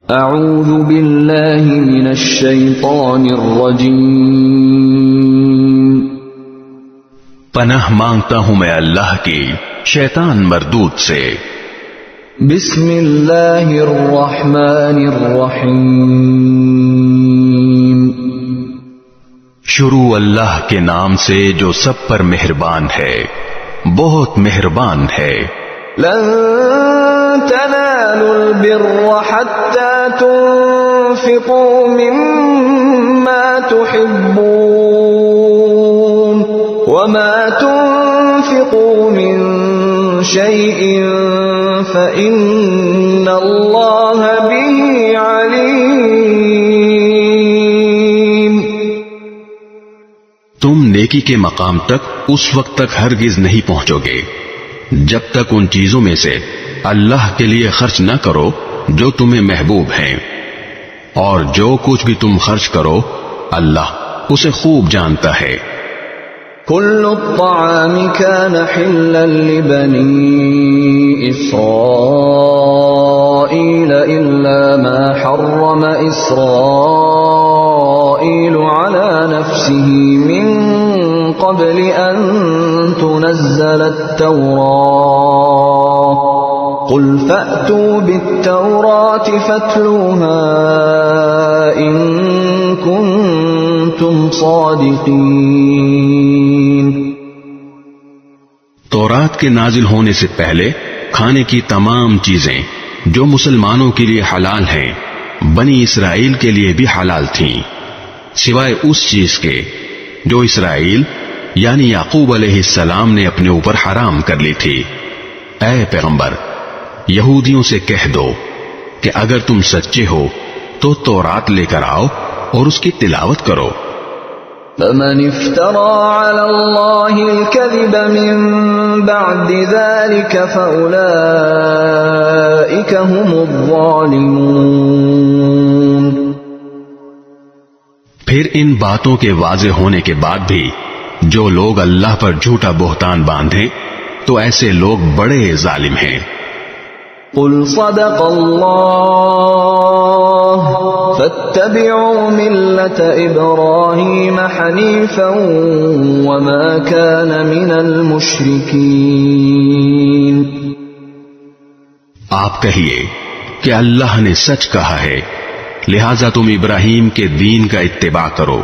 اعوذ باللہ من الشیطان الرجیم، پناہ مانگتا ہوں میں اللہ کی شیطان مردود سے۔ بسم اللہ الرحمن الرحیم، شروع اللہ کے نام سے جو سب پر مہربان ہے، بہت مہربان ہے۔ لن تنالوا البر حتى تنفقوا مما تحبون وما تنفقوا من شيء فإن الله به عليم۔ تم نیکی کے مقام تک اس وقت تک ہرگز نہیں پہنچو گے جب تک ان چیزوں میں سے اللہ کے لیے خرچ نہ کرو جو تمہیں محبوب ہیں، اور جو کچھ بھی تم خرچ کرو اللہ اسے خوب جانتا ہے۔ كل الطعام كان حلا لبني إسرائيل إلا ما حرم إسرائيل على نفسه من قبل أن تنزل التوراة قل فأتوا بالتوراة فاتلوها إن كنتم صادقين۔ تورات کے نازل ہونے سے پہلے کھانے کی تمام چیزیں جو مسلمانوں کے لیے حلال ہیں بنی اسرائیل کے لیے بھی حلال تھیں، سوائے اس چیز کے جو اسرائیل یعنی یعقوب علیہ السلام نے اپنے اوپر حرام کر لی تھی۔ اے پیغمبر، یہودیوں سے کہہ دو کہ اگر تم سچے ہو تو تورات لے کر آؤ اور اس کی تلاوت کرو۔ فمن افترى على الله الكذب من بعد ذلك فأولئك هم الظالمون۔ پھر ان باتوں کے واضح ہونے کے بعد بھی جو لوگ اللہ پر جھوٹا بہتان باندھیں تو ایسے لوگ بڑے ظالم ہیں۔ قل صدق اللہ فاتبعوا ملة ابراہیم حنیفا وما كان من المشرکین۔ آپ کہیے کہ اللہ نے سچ کہا ہے، لہذا تم ابراہیم کے دین کا اتباع کرو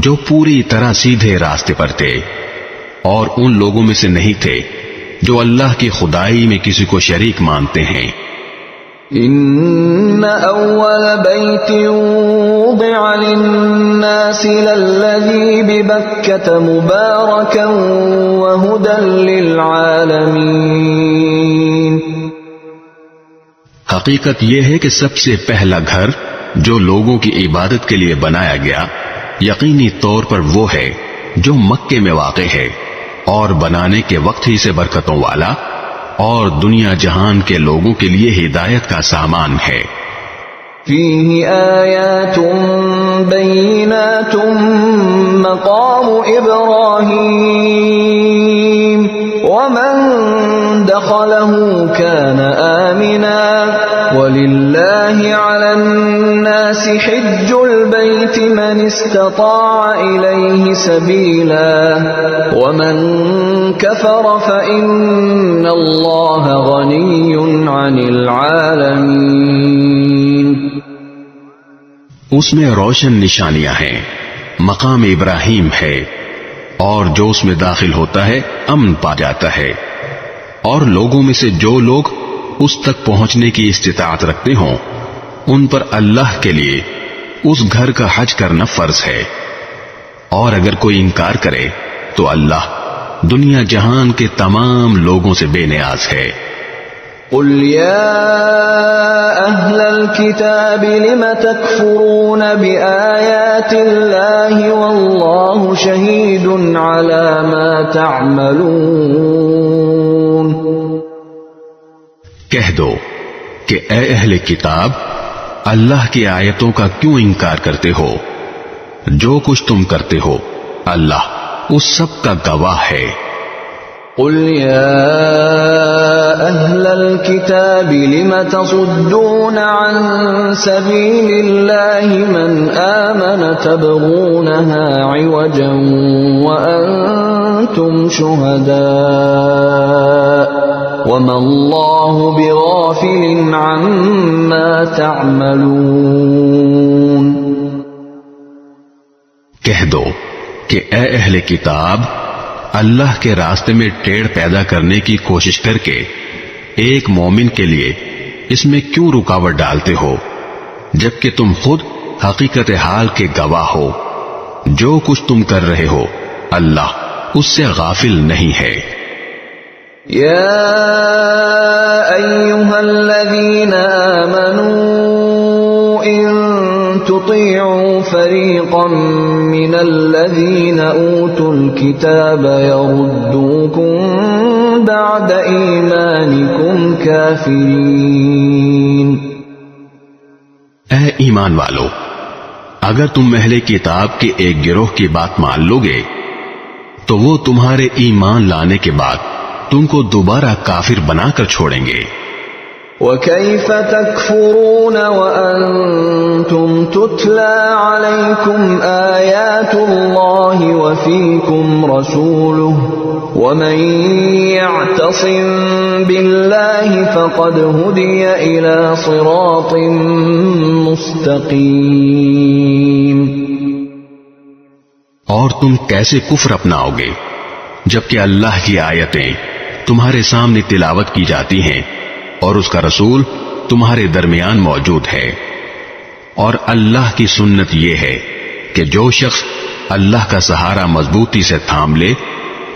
جو پوری طرح سیدھے راستے پر تھے، اور ان لوگوں میں سے نہیں تھے جو اللہ کی خدائی میں کسی کو شریک مانتے ہیں۔ ان اول بیت وضع للناس للذی ببکۃ مبارکا وہدی للعالمین۔ حقیقت یہ ہے کہ سب سے پہلا گھر جو لوگوں کی عبادت کے لیے بنایا گیا یقینی طور پر وہ ہے جو مکے میں واقع ہے، اور بنانے کے وقت ہی سے برکتوں والا اور دنیا جہان کے لوگوں کے لیے ہدایت کا سامان ہے۔ فیہ آیات بینات مقام ابراہیم ومن دخلہ کان آمنا وللہ علی الناس حج البیت من استطاع الیہ سبیلا ومن کفر فإن اللہ غنی عن العالمین۔ اس میں روشن نشانیاں ہیں، مقام ابراہیم ہے، اور جو اس میں داخل ہوتا ہے امن پا جاتا ہے، اور لوگوں میں سے جو لوگ اس تک پہنچنے کی استطاعت رکھتے ہوں ان پر اللہ کے لیے اس گھر کا حج کرنا فرض ہے، اور اگر کوئی انکار کرے تو اللہ دنیا جہان کے تمام لوگوں سے بے نیاز ہے۔ قل یا اہل الکتاب لم تکفرون بآیات اللہ واللہ شہید علی ما تعملون۔ کہہ دو کہ اے اہل کتاب، اللہ کی آیتوں کا کیوں انکار کرتے ہو؟ جو کچھ تم کرتے ہو اللہ اس سب کا گواہ ہے۔ قل يا أهل الكتاب لم تصدون عن سبيل الله من آمن تبغونها عوجا وأنتم شهداء وما الله بغافل عما تعملون۔ کہہ دو کہ اے اہل کتاب، اللہ کے راستے میں ٹیڑھ پیدا کرنے کی کوشش کر کے ایک مومن کے لیے اس میں کیوں رکاوٹ ڈالتے ہو، جبکہ تم خود حقیقت حال کے گواہ ہو۔ جو کچھ تم کر رہے ہو اللہ اس سے غافل نہیں ہے۔ یا ایھا الذین آمنوا ان تطیعوا فریقا من الذین اوتوا الکتاب یردوکم بعد ایمانکم کافرین۔ اے ایمان والو، اگر تم اہل کتاب کے ایک گروہ کی بات مان لو گے تو وہ تمہارے ایمان لانے کے بعد تم کو دوبارہ کافر بنا کر چھوڑیں گے۔ وَكَيْفَ تَكْفُرُونَ وَأَنْتُمْ تُتْلَى عَلَيْكُمْ آيَاتُ اللَّهِ وَفِيكُمْ رَسُولُهُ وَمَنْ يَعْتَصِمْ بِاللَّهِ فَقَدْ هُدِيَ إِلَى صِرَاطٍ مُسْتَقِيمٍ۔ اور تم کیسے کفر اپناؤ گے جبکہ اللہ کی آیتیں تمہارے سامنے تلاوت کی جاتی ہیں اور اس کا رسول تمہارے درمیان موجود ہے۔ اور اللہ کی سنت یہ ہے کہ جو شخص اللہ کا سہارا مضبوطی سے تھام لے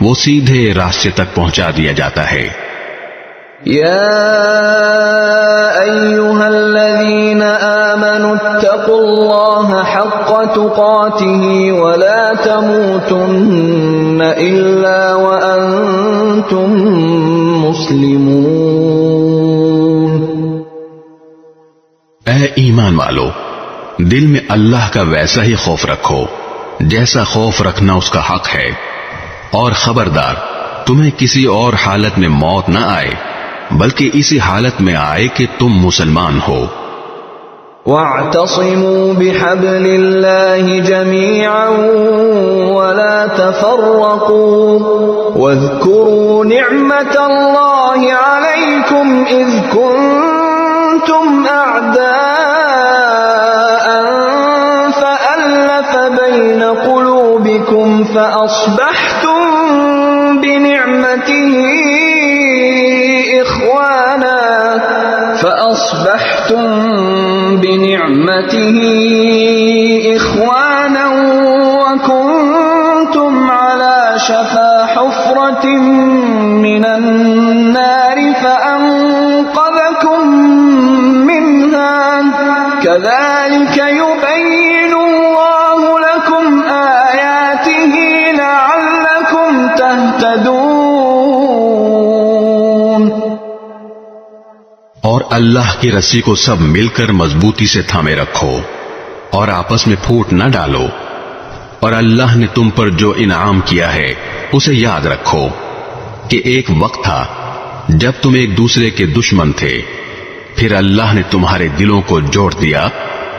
وہ سیدھے راستے تک پہنچا دیا جاتا ہے۔ یا ایھا الذین آمنوا اتقوا اللہ حق تقاتہ ولا تموتن الا وانتم مسلمون۔ اے ایمان والو، دل میں اللہ کا ویسا ہی خوف رکھو جیسا خوف رکھنا اس کا حق ہے، اور خبردار تمہیں کسی اور حالت میں موت نہ آئے بلکہ اسی حالت میں آئے کہ تم مسلمان ہو۔ وَاعْتَصِمُوا بِحَبْلِ اللَّهِ جَمِيعًا وَلَا تَفَرَّقُوا وَاذْكُرُوا نِعْمَةَ اللَّهِ عَلَيْكُمْ إِذْ كُنتُمْ أَعْدَاءً فَأَلَّفَ بَيْنَ قُلُوبِكُمْ فَأَصْبَحْتُمْ بنعمته إخوانا وكنتم على شفا حفرة من النار فأنقذكم منها كذلك يبين الله لكم آياته لعلكم تهتدون۔ اور اللہ کی رسی کو سب مل کر مضبوطی سے تھامے رکھو اور آپس میں پھوٹ نہ ڈالو، اور اللہ نے تم پر جو انعام کیا ہے اسے یاد رکھو کہ ایک وقت تھا جب تم ایک دوسرے کے دشمن تھے، پھر اللہ نے تمہارے دلوں کو جوڑ دیا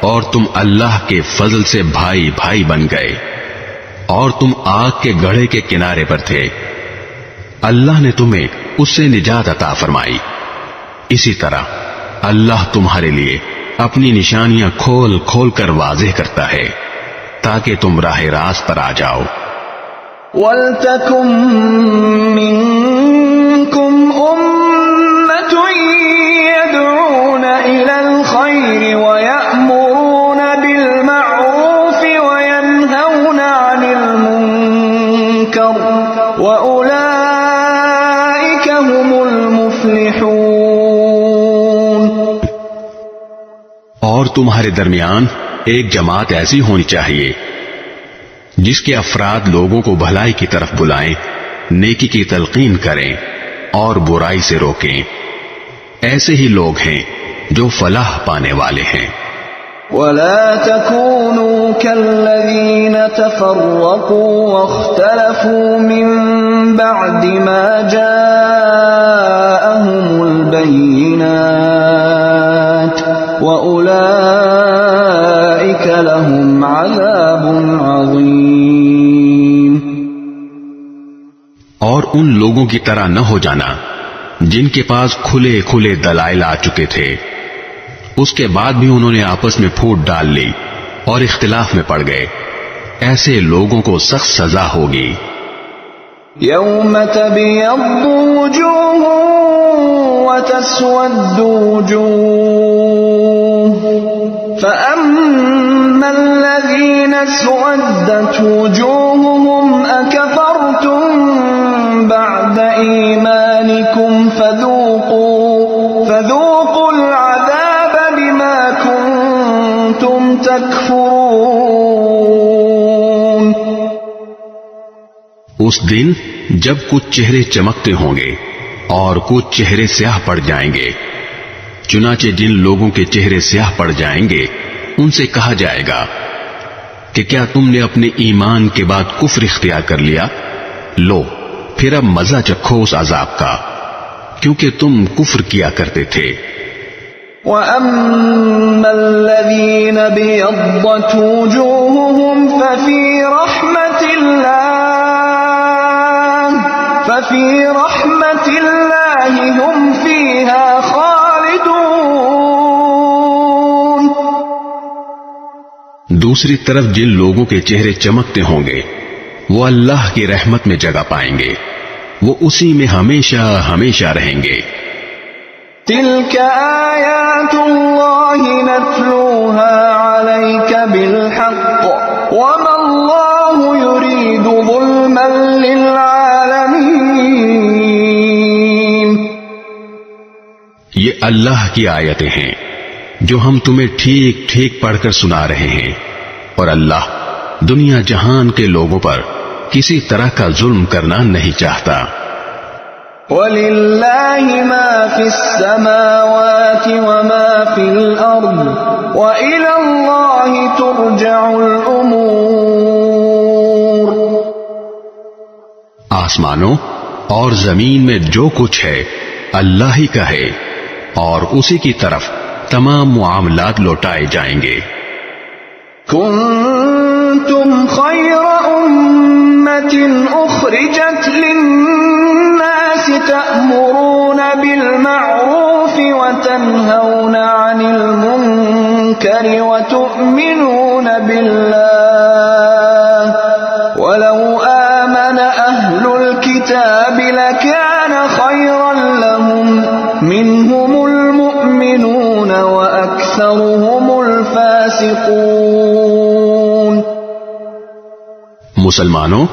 اور تم اللہ کے فضل سے بھائی بھائی بن گئے، اور تم آگ کے گڑھے کے کنارے پر تھے، اللہ نے تمہیں اس سے نجات عطا فرمائی۔ اسی طرح اللہ تمہارے لیے اپنی نشانیاں کھول کھول کر واضح کرتا ہے تاکہ تم راہ راست پر آ جاؤ۔ وَلْتَكُن مِّنكُمْ أُمَّةٌ يَدْعُونَ إِلَى الْخَيْرِ وَيَأْمُرُونَ بِالْمَعْرُوفِ وَيَنْهَوْنَ عَنِ الْمُنكَرِ وَأُولَئِكَ هُمُ الْمُفْلِحُونَ۔ اور تمہارے درمیان ایک جماعت ایسی ہونی چاہیے جس کے افراد لوگوں کو بھلائی کی طرف بلائیں، نیکی کی تلقین کریں اور برائی سے روکیں۔ ایسے ہی لوگ ہیں جو فلاح پانے والے ہیں۔ ولا تكونوا كالذين تفرقوا واختلفوا من بعد ما جاءهم البينات وأولئك لهم عذاب عظيم۔ اور ان لوگوں کی طرح نہ ہو جانا جن کے پاس کھلے کھلے دلائل آ چکے تھے، اس کے بعد بھی انہوں نے آپس میں پھوٹ ڈال لی اور اختلاف میں پڑ گئے، ایسے لوگوں کو سخت سزا ہوگی۔ يوم تبيض وجوه وتسود وجوه فأما الذين اسودت وجوههم أكفرتم بعد إيمانكم فذوقوا العذاب بما كنتم تكفرون۔ اس دن جب کچھ چہرے چمکتے ہوں گے اور کچھ چہرے سیاہ پڑ جائیں گے، چنانچہ جن لوگوں کے چہرے سیاہ پڑ جائیں گے ان سے کہا جائے گا کہ کیا تم نے اپنے ایمان کے بعد کفر اختیار کر لیا؟ لو پھر اب مزہ چکھو اس عذاب کا، کیونکہ تم کفر کیا کرتے تھے۔ وَأَمَّا الَّذِينَ بِيَضَّتْ وُجُوهُهُمْ فَفِي رَحْمَةِ اللَّهِ هُمْ فِيهَا خَالِدُونَ۔ دوسری طرف جن لوگوں کے چہرے چمکتے ہوں گے وہ اللہ کی رحمت میں جگہ پائیں گے، وہ اسی میں ہمیشہ ہمیشہ رہیں گے۔ تِلْكَ آيَاتُ اللَّهِ نَتْلُوهَا عَلَيْكَ بِالْحَقِّ وَمَا اللَّهُ يُرِيدُ ظُلْمًا لِّلْعَالَمِينَ۔ یہ اللہ کی آیتیں ہیں جو ہم تمہیں ٹھیک ٹھیک پڑھ کر سنا رہے ہیں، اور اللہ دنیا جہان کے لوگوں پر کسی طرح کا ظلم کرنا نہیں چاہتا۔ وَلِلَّهِ مَا فِي السَّمَاوَاتِ وَمَا فِي الْأَرْضِ وَإِلَى اللَّهِ تُرْجَعُ الْأُمُورُ۔ آسمانوں اور زمین میں جو کچھ ہے اللہ ہی کا ہے، اور اسی کی طرف تمام معاملات لوٹائے جائیں گے۔ كنتم خير أمة أخرجت للناس تأمرون بالمعروف وتنهون عن المنكر وتؤمنون بالله ولو آمن أهل الكتاب لكان خيرا لهم منهم المؤمنون وأكثرهم الفاسقون۔ مسلمانوں،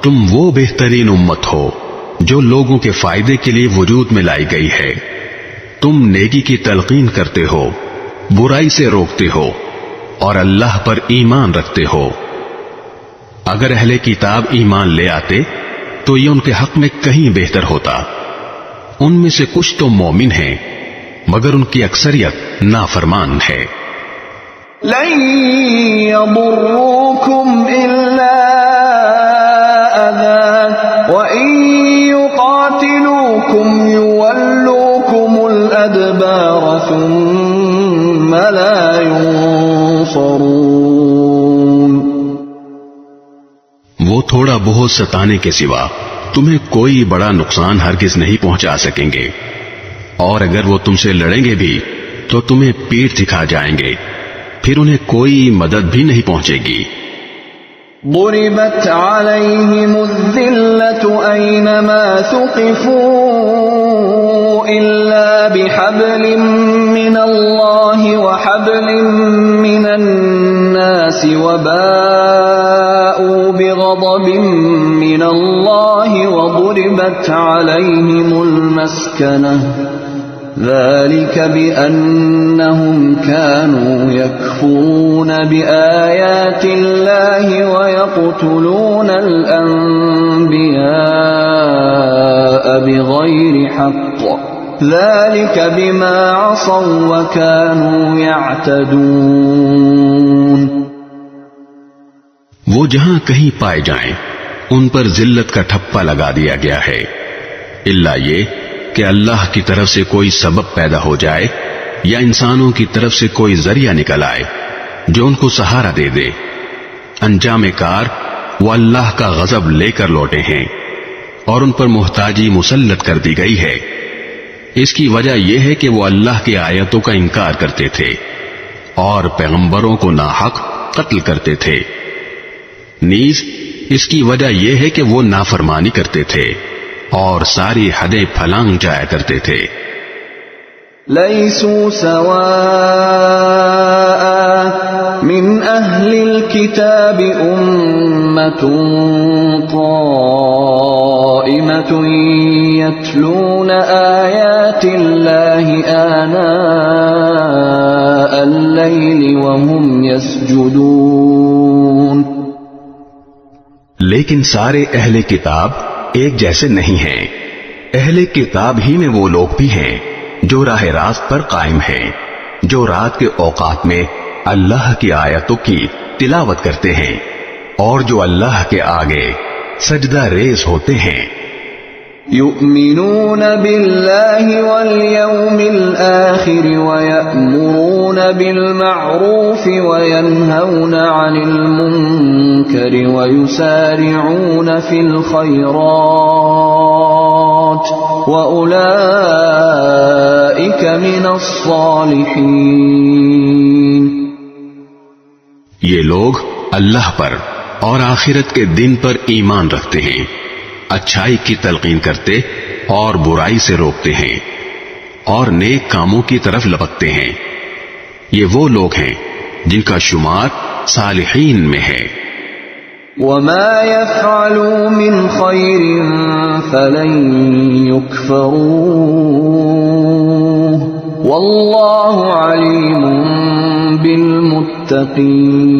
تم وہ بہترین امت ہو جو لوگوں کے فائدے کے لیے وجود میں لائی گئی ہے۔ تم نیکی کی تلقین کرتے ہو، برائی سے روکتے ہو، اور اللہ پر ایمان رکھتے ہو۔ اگر اہل کتاب ایمان لے آتے تو یہ ان کے حق میں کہیں بہتر ہوتا۔ ان میں سے کچھ تو مومن ہیں مگر ان کی اکثریت نافرمان ہے۔ لن يضروكم إلا أذى وإن يقاتلوكم يولوكم الأدبار ثم لا ينصرون۔ وہ تھوڑا بہت ستانے کے سوا تمہیں کوئی بڑا نقصان ہرگز نہیں پہنچا سکیں گے، اور اگر وہ تم سے لڑیں گے بھی تو تمہیں پیٹھ دکھا جائیں گے، پھر انہیں کوئی مدد بھی نہیں پہنچے گی۔ ضربت عليهم الذلة أينما ثقفوا إلا بحبل من الله وحبل من الناس وباءوا بغضب من الله وضربت عليهم المسكنة ذلك بأنهم كانوا يكفرون بآيات الله ويقتلون الأنبياء بغير حق ذلك بما عصوا وكانوا يعتدون۔ جہاں کہیں پائے جائیں ان پر ذلت کا ٹھپا لگا دیا گیا ہے، الا یہ کہ اللہ کی طرف سے کوئی سبب پیدا ہو جائے یا انسانوں کی طرف سے کوئی ذریعہ نکل آئے جو ان کو سہارا دے دے۔ انجام کار وہ اللہ کا غضب لے کر لوٹے ہیں اور ان پر محتاجی مسلط کر دی گئی ہے۔ اس کی وجہ یہ ہے کہ وہ اللہ کی آیتوں کا انکار کرتے تھے اور پیغمبروں کو ناحق قتل کرتے تھے۔ نیز اس کی وجہ یہ ہے کہ وہ نافرمانی کرتے تھے اور ساری حدیں پھلانگ جایا کرتے تھے۔ ليسوا سواء من أهل الكتاب أمة قائمة يتلون آيات الله آناء الليل وهم يسجدون۔ لیکن سارے اہل کتاب ایک جیسے نہیں ہیں۔ اہل کتاب ہی میں وہ لوگ بھی ہیں جو راہ راست پر قائم ہیں، جو رات کے اوقات میں اللہ کی آیتوں کی تلاوت کرتے ہیں اور جو اللہ کے آگے سجدہ ریز ہوتے ہیں۔ يؤمنون بالله واليوم الآخر ويأمرون بالمعروف وينهون عن المنكر ويسارعون في الخيرات وأولئك من الصالحين۔ یہ لوگ اللہ پر اور آخرت کے دن پر ایمان رکھتے ہیں، اچھائی کی تلقین کرتے اور برائی سے روکتے ہیں اور نیک کاموں کی طرف لپکتے ہیں۔ یہ وہ لوگ ہیں جن کا شمار صالحین میں ہے۔ وما يفعلوا من خير فلن يكفروه والله عليم بالمتقين۔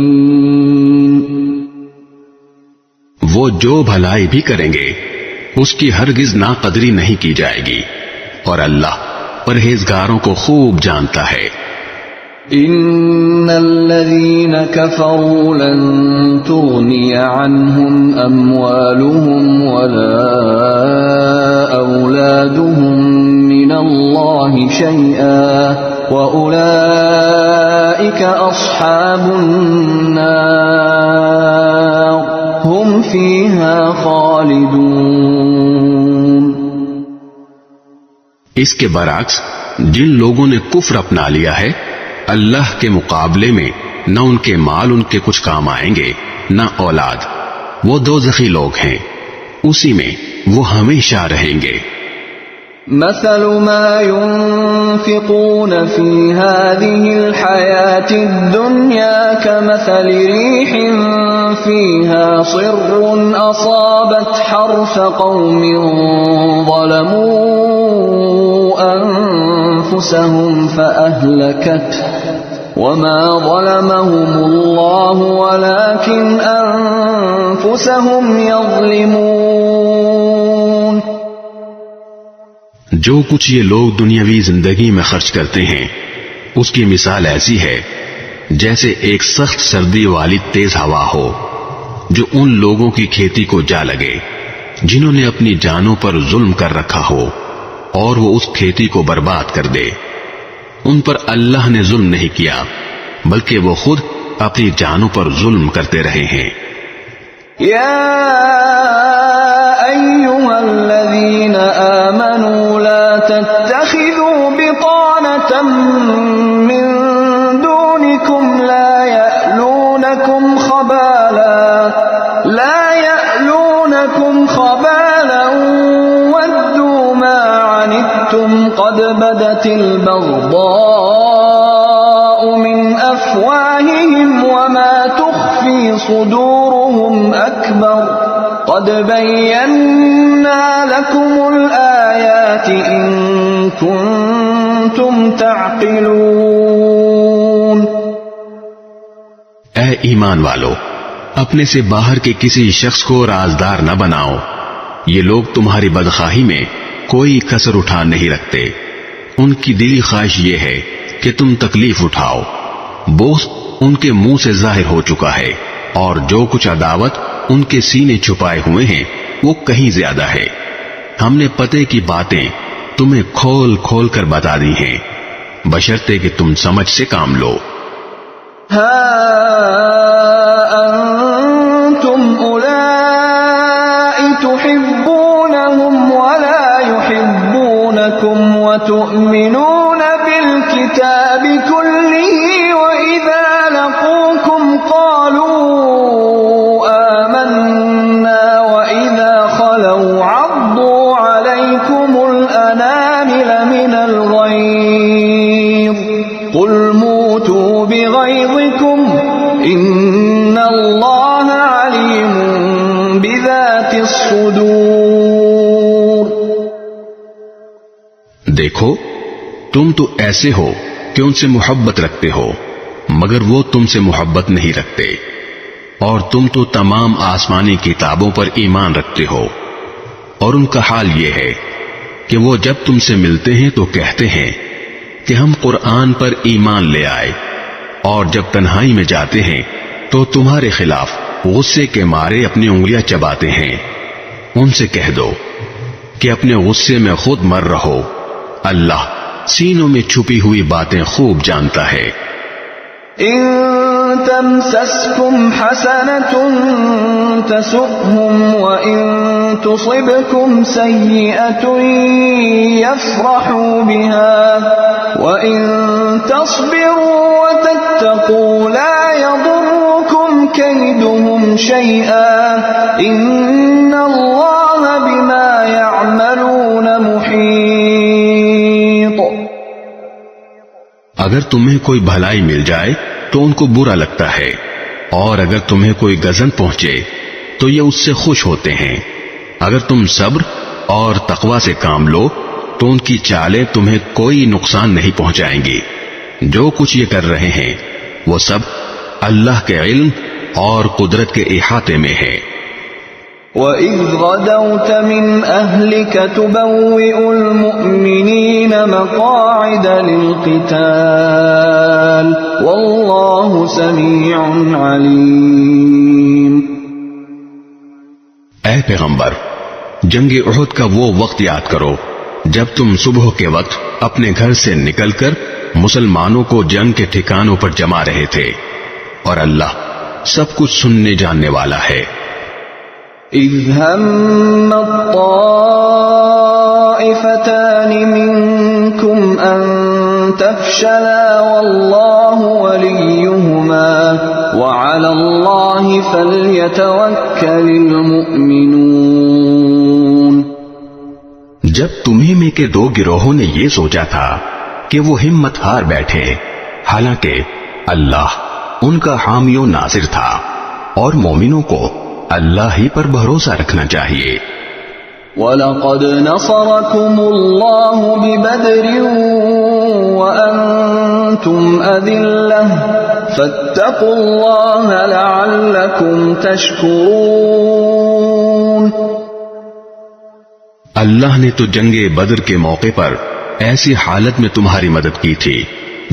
وہ جو بھلائی بھی کریں گے اس کی ہرگز ناقدری نہیں کی جائے گی اور اللہ پرہیزگاروں کو خوب جانتا ہے۔ ان الذين كفروا لن تغني عنهم اموالهم ولا اولادهم من الله شيئا واولئك اصحاب النار هم فيها خالدون۔ اس کے برعکس جن لوگوں نے کفر اپنا لیا ہے اللہ کے مقابلے میں نہ ان کے مال ان کے کچھ کام آئیں گے نہ اولاد، وہ دوزخی لوگ ہیں، اسی میں وہ ہمیشہ رہیں گے۔ مثل ما ينفقون في هذه الحياة الدنيا كمثل ريح فيها صر أصابت حرث قوم ظلموا أنفسهم فأهلكته وما ظلمهم الله ولكن أنفسهم يظلمون۔ جو کچھ یہ لوگ دنیاوی زندگی میں خرچ کرتے ہیں اس کی مثال ایسی ہے جیسے ایک سخت سردی والی تیز ہوا ہو جو ان لوگوں کی کھیتی کو جا لگے جنہوں نے اپنی جانوں پر ظلم کر رکھا ہو اور وہ اس کھیتی کو برباد کر دے۔ ان پر اللہ نے ظلم نہیں کیا بلکہ وہ خود اپنی جانوں پر ظلم کرتے رہے ہیں۔ يا أيها الذين آمنوا لا تتخذوا بطانة من دونكم لا يألونكم خبالا ودوا ما عنتم قد بدت البغضاء من أفواههم وما تخفي صدورهم أكبر قد بينا لكم الآيات إن كنتم تعقلون۔ اے ایمان والو، اپنے سے باہر کے کسی شخص کو رازدار نہ بناؤ، یہ لوگ تمہاری بدخواہی میں کوئی کسر اٹھا نہیں رکھتے، ان کی دلی خواہش یہ ہے کہ تم تکلیف اٹھاؤ، بغض ان کے منہ سے ظاہر ہو چکا ہے اور جو کچھ عداوت ان کے سینے چھپائے ہوئے ہیں وہ کہیں زیادہ ہے. ہم نے پتے کی باتیں تمہیں کھول کھول کر بتا دی ہیں بشرطے کہ تم سمجھ سے کام لو. ہا انتم اولائی تحبونہم ولا يحبونکم وتؤمنون بالکتاب کلہ وإذا لقوکم قالوا آمنا وإذا خلوا عضوا عليكم الأنامل من الغيظ قل موتوا بغيظكم إن الله عليم بذات الصدور. دیکھو تم تو ایسے ہو کہ ان سے محبت رکھتے ہو مگر وہ تم سے محبت نہیں رکھتے، اور تم تو تمام آسمانی کتابوں پر ایمان رکھتے ہو، اور ان کا حال یہ ہے کہ وہ جب تم سے ملتے ہیں تو کہتے ہیں کہ ہم قرآن پر ایمان لے آئے، اور جب تنہائی میں جاتے ہیں تو تمہارے خلاف غصے کے مارے اپنی انگلیاں چباتے ہیں. ان سے کہہ دو کہ اپنے غصے میں خود مر رہو، اللہ سینوں میں چھپی ہوئی باتیں خوب جانتا ہے. إن تمسسكم حسنة تسؤهم وإن تصبكم سيئة يفرحوا بها وإن تصبروا وتتقوا لا يضركم كيدهم شيئا إن الله بما يعملون محيط. اگر تمہیں کوئی بھلائی مل جائے تو ان کو برا لگتا ہے، اور اگر تمہیں کوئی غضب پہنچے تو یہ اس سے خوش ہوتے ہیں. اگر تم صبر اور تقوی سے کام لو تو ان کی چالیں تمہیں کوئی نقصان نہیں پہنچائیں گی. جو کچھ یہ کر رہے ہیں وہ سب اللہ کے علم اور قدرت کے احاطے میں ہے. وَإِذْ غَدَوْتَ مِنْ أَهْلِكَ تُبَوِّئُ الْمُؤْمِنِينَ مَقَاعِدَ لِلْقِتَالِ وَاللَّهُ سَمِيعٌ عَلِيمٌ. اے پیغمبر، جنگ احد کا وہ وقت یاد کرو جب تم صبح کے وقت اپنے گھر سے نکل کر مسلمانوں کو جنگ کے ٹھکانوں پر جما رہے تھے، اور اللہ سب کچھ سننے جاننے والا ہے. إِذْ هَمَّ الطَّائِفَتَانِ مِنْكُمْ أَنْ تَفْشَلَا وَاللَّهُ وَلِيُّهُمَا وَعَلَى اللَّهِ فَلْيَتَوَكَّلِ الْمُؤْمِنُونَ. جب تمہیں میں کے دو گروہوں نے یہ سوچا تھا کہ وہ ہمت ہار بیٹھے، حالانکہ اللہ ان کا حامی و ناصر تھا، اور مومنوں کو اللہ ہی پر بھروسہ رکھنا چاہیے. وَلَقَدْ نَصَرَكُمُ اللَّهُ بِبَدْرٍ وَأَنْتُمْ أَذِلَّةٌ فَاتَّقُوا اللَّهَ لَعَلَّكُمْ تَشْكُرُونَ. اللہ نے تو جنگ بدر کے موقع پر ایسی حالت میں تمہاری مدد کی تھی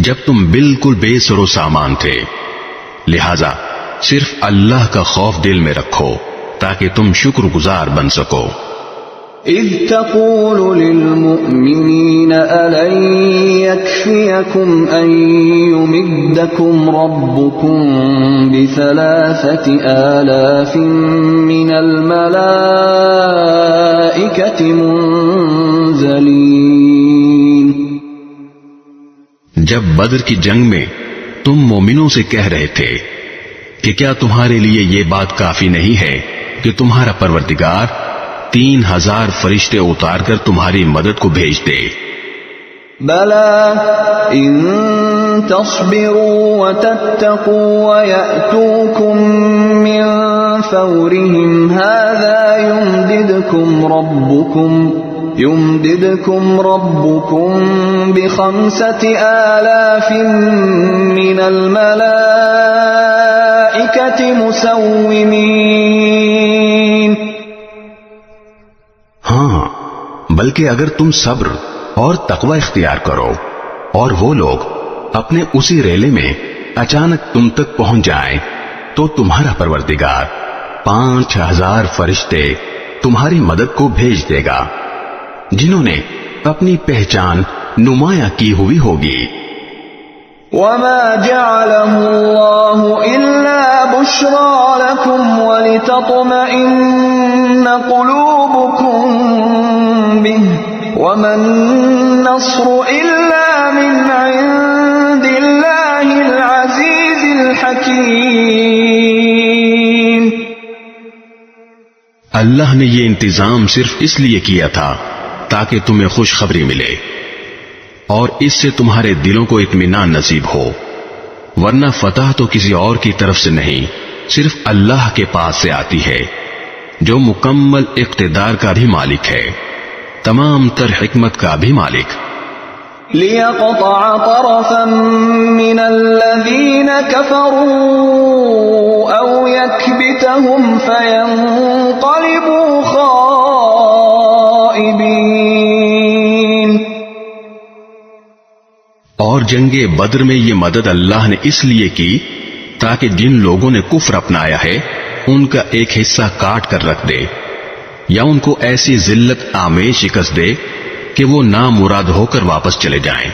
جب تم بالکل بے سر و سامان تھے، لہذا صرف اللہ کا خوف دل میں رکھو تاکہ تم شکر گزار بن سکو. إِذْ تَقُولُ لِلْمُؤْمِنِينَ أَلَنْ يَكْفِيَكُمْ أَنْ يُمِدَّكُمْ رَبُّكُمْ ب3,000 مِّنَ الْمَلَائِكَةِ مُنْزَلِينَ. جب بدر کی جنگ میں تم مومنوں سے کہہ رہے تھے کہ کیا تمہارے لیے یہ بات کافی نہیں ہے کہ تمہارا پروردگار 3,000 فرشتے اتار کر تمہاری مدد کو بھیج دے؟ بَلَى إِن تَصْبِرُوا وَتَتَّقُوا وَيَأْتُوكُم مِّن فَوْرِهِمْ هَذَا يُمْدِدْكُمْ رَبُّكُمْ ب5,000 مِّنَ الْمَلَائِكَةِ مُسَوِّمِينَ. ہاں، بلکہ اگر تم صبر اور تقوی اختیار کرو اور وہ لوگ اپنے اسی ریلے میں اچانک تم تک پہنچ جائیں تو تمہارا پروردگار 5000 فرشتے تمہاری مدد کو بھیج دے گا جنہوں نے اپنی پہچان نمایاں کی ہوئی ہوگی۔ وما جعله الله إلا بشرى لكم ولتطمئن قلوبكم به وما النصر إلا من عند الله العزيز الحكيم۔ اللہ نے یہ انتظام صرف اس لیے کیا تھا تاکہ تمہیں خوشخبری ملے اور اس سے تمہارے دلوں کو اطمینان نصیب ہو، ورنہ فتح تو کسی اور کی طرف سے نہیں، صرف اللہ کے پاس سے آتی ہے جو مکمل اقتدار کا بھی مالک ہے، تمام تر حکمت کا بھی مالک۔ ليقطع طرفا من الذين كفروا أو يكبتهم فينقلبوا خائبين۔ اور جنگ بدر میں یہ مدد اللہ نے اس لیے کی تاکہ جن لوگوں نے کفر اپنایا ہے ان کا ایک حصہ کاٹ کر رکھ دے یا ان کو ایسی ذلت آمیز شکست دے کہ وہ نامراد ہو کر واپس چلے جائیں۔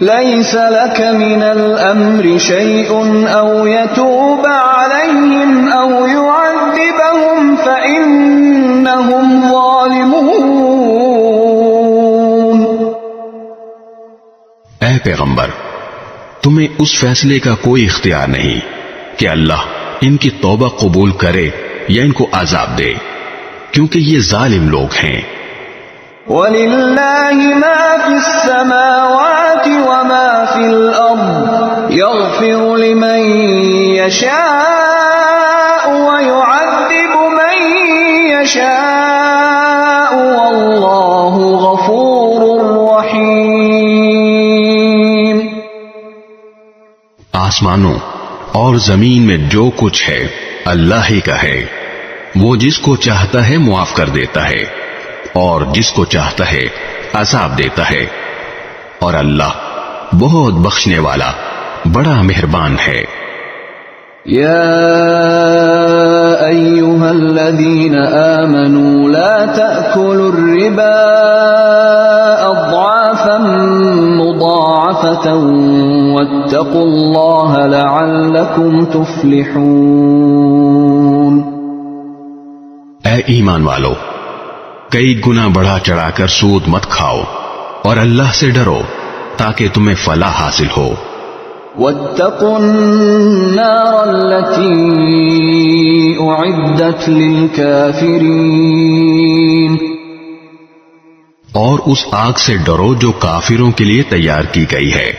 ليس لك من الأمر شيء أو يتوب عليهم أو يعذبهم فإنهم ظالمون۔ اے پیغمبر، تمہیں اس فیصلے کا کوئی اختیار نہیں کہ اللہ ان کی توبہ قبول کرے یا ان کو عذاب دے، کیونکہ یہ ظالم لوگ ہیں۔ وَلِلَّهِ مَا فِي السَّمَاوَاتِ وَمَا فِي الْأَرْضِ يَغْفِرُ لِمَن يَشَاءُ وَيُعَذِّبُ مَن يَشَاءُ وَاللَّهُ غَفُورٌ رَّحِيمٌ۔ آسمانوں اور زمین میں جو کچھ ہے اللہ ہی کا ہے، وہ جس کو چاہتا ہے معاف کر دیتا ہے اور جس کو چاہتا ہے عذاب دیتا ہے، اور اللہ بہت بخشنے والا بڑا مہربان ہے۔ يا أيها الذين آمنوا لا تأكلوا الربا أضعافا مضاعفة واتقوا الله لعلكم تفلحون۔ اے ایمان والو، کئی گنا بڑھا چڑھا کر سود مت کھاؤ اور اللہ سے ڈرو تاکہ تمہیں فلاح حاصل ہو۔ واتقوا النار التي أعدت للكافرين۔ اور اس آگ سے ڈرو جو کافروں کے لیے تیار کی گئی ہے۔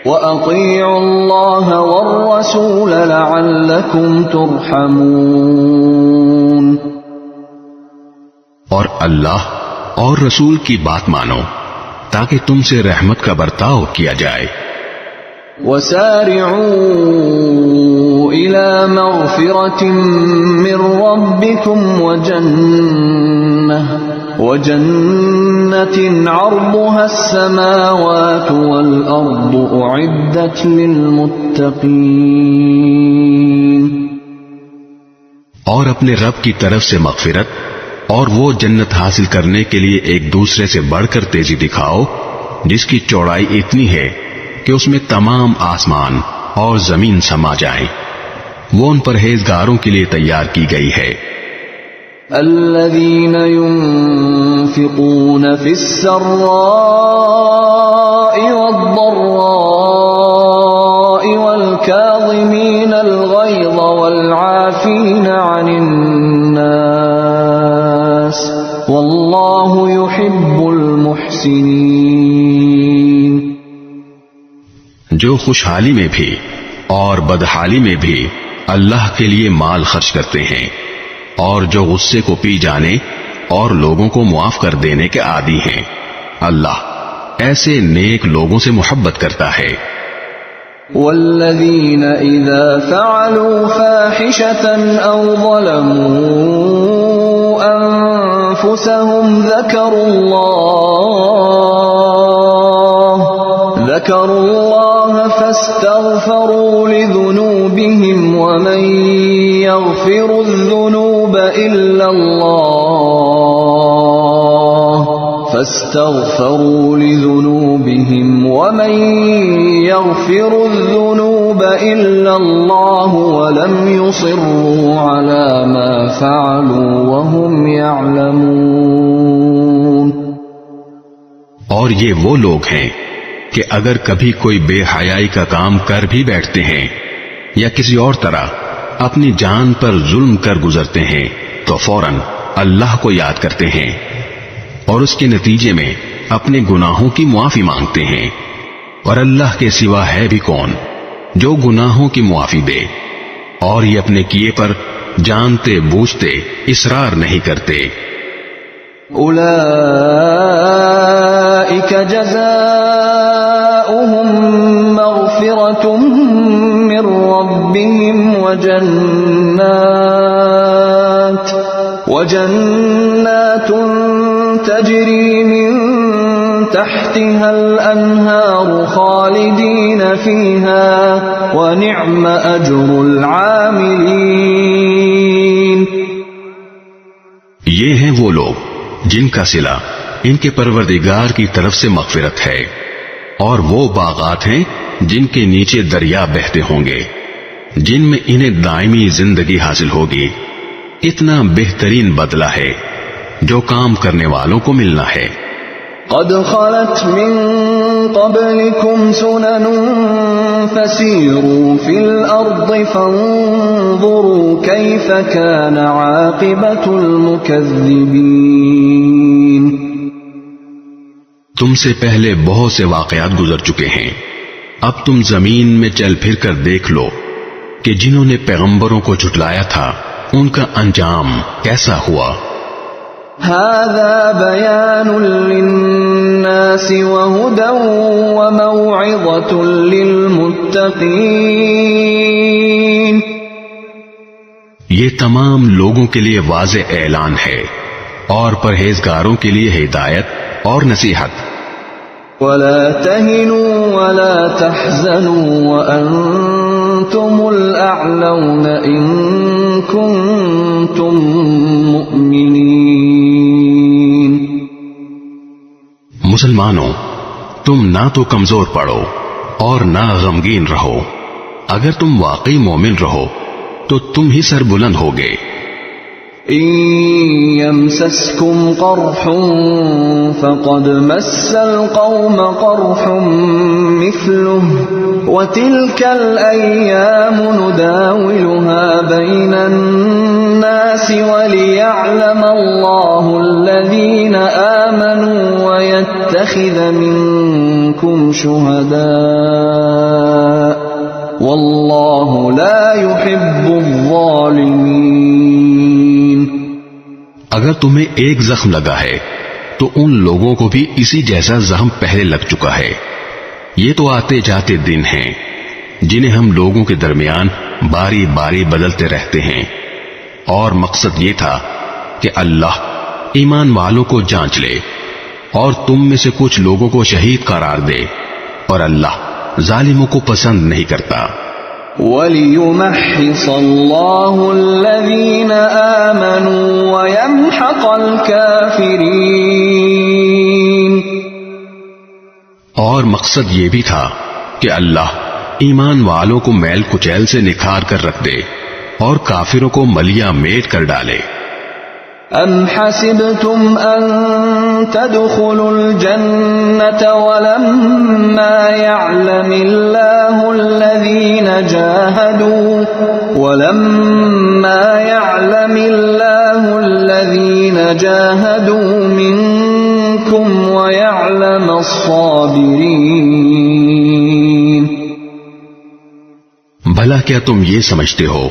وَأَطِيعُوا اللَّهَ وَالرَّسُولَ لَعَلَّكُمْ تُرْحَمُونَ۔ اور اللہ اور رسول کی بات مانو تاکہ تم سے رحمت کا برتاؤ کیا جائے۔ وَسَارِعُوا إِلَى مَغْفِرَةٍ مِّن رَّبِّكُمْ وَجَنَّةٍ عَرْضُهَا السَّمَاوَاتُ وَالْأَرْضُ أُعِدَّتْ لِلْمُتَّقِينَ۔ اور اپنے رب کی طرف سے مغفرت اور وہ جنت حاصل کرنے کے لیے ایک دوسرے سے بڑھ کر تیزی دکھاؤ جس کی چوڑائی اتنی ہے کہ اس میں تمام آسمان اور زمین سما جائیں، وہ ان پرہیزگاروں کے لیے تیار کی گئی ہے۔ الذين ينفقون في السراء والضراء والكاظمين الغيظ والعافين عن الناس والله يحب المحسنين۔ جو خوشحالی میں بھی اور بدحالی میں بھی اللہ کے لیے مال خرچ کرتے ہیں، اور جو غصے کو پی جانے اور لوگوں کو معاف کر دینے کے عادی ہیں، اللہ ایسے نیک لوگوں سے محبت کرتا ہے۔ والذین اذا فعلوا فاحشة او ظلموا انفسهم ذکروا اللہ فاستغفروا لذنوبهم ومن يغفر الذنوب إلا الله فاستغفروا لذنوبهم ومن يغفر الذنوب إلا الله ولم يصروا على ما فعلوا وهم يعلمون. اور یہ وہ لوگ ہیں کہ اگر کبھی کوئی بے حیائی کا کام کر بھی بیٹھتے ہیں یا کسی اور طرح اپنی جان پر ظلم کر گزرتے ہیں تو فوراً اللہ کو یاد کرتے ہیں اور اس کے نتیجے میں اپنے گناہوں کی معافی مانگتے ہیں، اور اللہ کے سوا ہے بھی کون جو گناہوں کی معافی دے، اور یہ اپنے کیے پر جانتے بوجھتے اصرار نہیں کرتے. اولئک جزاؤہم مغفرۃ من ربہم وجنات تجری من تحتها الانہار خالدین فیہا ونعم اجر العاملین. یہ ہیں وہ لوگ جن کا صلہ ان کے پروردگار کی طرف سے مغفرت ہے، اور وہ باغات ہیں جن کے نیچے دریا بہتے ہوں گے، جن میں انہیں دائمی زندگی حاصل ہوگی. اتنا بہترین بدلہ ہے جو کام کرنے والوں کو ملنا ہے. قد خلت من قبلكم سنن فسيروا في الأرض فانظروا كيف كان عاقبة المكذبين. تم سے پہلے بہت سے واقعات گزر چکے ہیں، اب تم زمین میں چل پھر کر دیکھ لو کہ جنہوں نے پیغمبروں کو جھٹلایا تھا ان کا انجام کیسا ہوا. هذا بيان للناس وهدى وموعظة للمتقين. یہ تمام لوگوں کے لیے واضح اعلان ہے اور پرہیزگاروں کے لیے ہدایت اور نصیحت. ولا تهنوا ولا تحزنوا وأنتم الأعلون إن كنتم مؤمنين. مسلمانوں، تم نہ تو کمزور پڑو اور نہ غمگین رہو، اگر تم واقعی مومن رہو تو تم ہی سر بلند ہوگے. إن يمسسكم قرح فقد مس القوم قرح مثله وتلك الأيام نداولها بين الناس وليعلم الله الذين آمنوا ويتخذ منكم شهداء والله لا يحب الظالمين. اگر تمہیں ایک زخم لگا ہے تو ان لوگوں کو بھی اسی جیسا زخم پہلے لگ چکا ہے. یہ تو آتے جاتے دن ہیں جنہیں ہم لوگوں کے درمیان باری باری بدلتے رہتے ہیں، اور مقصد یہ تھا کہ اللہ ایمان والوں کو جانچ لے اور تم میں سے کچھ لوگوں کو شہید قرار دے، اور اللہ ظالموں کو پسند نہیں کرتا. وَلِيُمَحِّصَ اللَّهُ الَّذِينَ آمَنُوا وَيَمْحَقَ الْكَافِرِينَ. اور مقصد یہ بھی تھا کہ اللہ ایمان والوں کو میل کچیل سے نکھار کر رکھ دے اور کافروں کو ملیا میٹ کر ڈالے. أَمْ حَسِبْتُمْ أَن تَدْخُلُوا الْجَنَّةَ وَلَمَّا يَعْلَمِ اللَّهُ الَّذِينَ جَاهَدُوا مِنكُمْ وَيَعْلَمَ الصَّابِرِينَ. بھلا کیا تم یہ سمجھتے ہو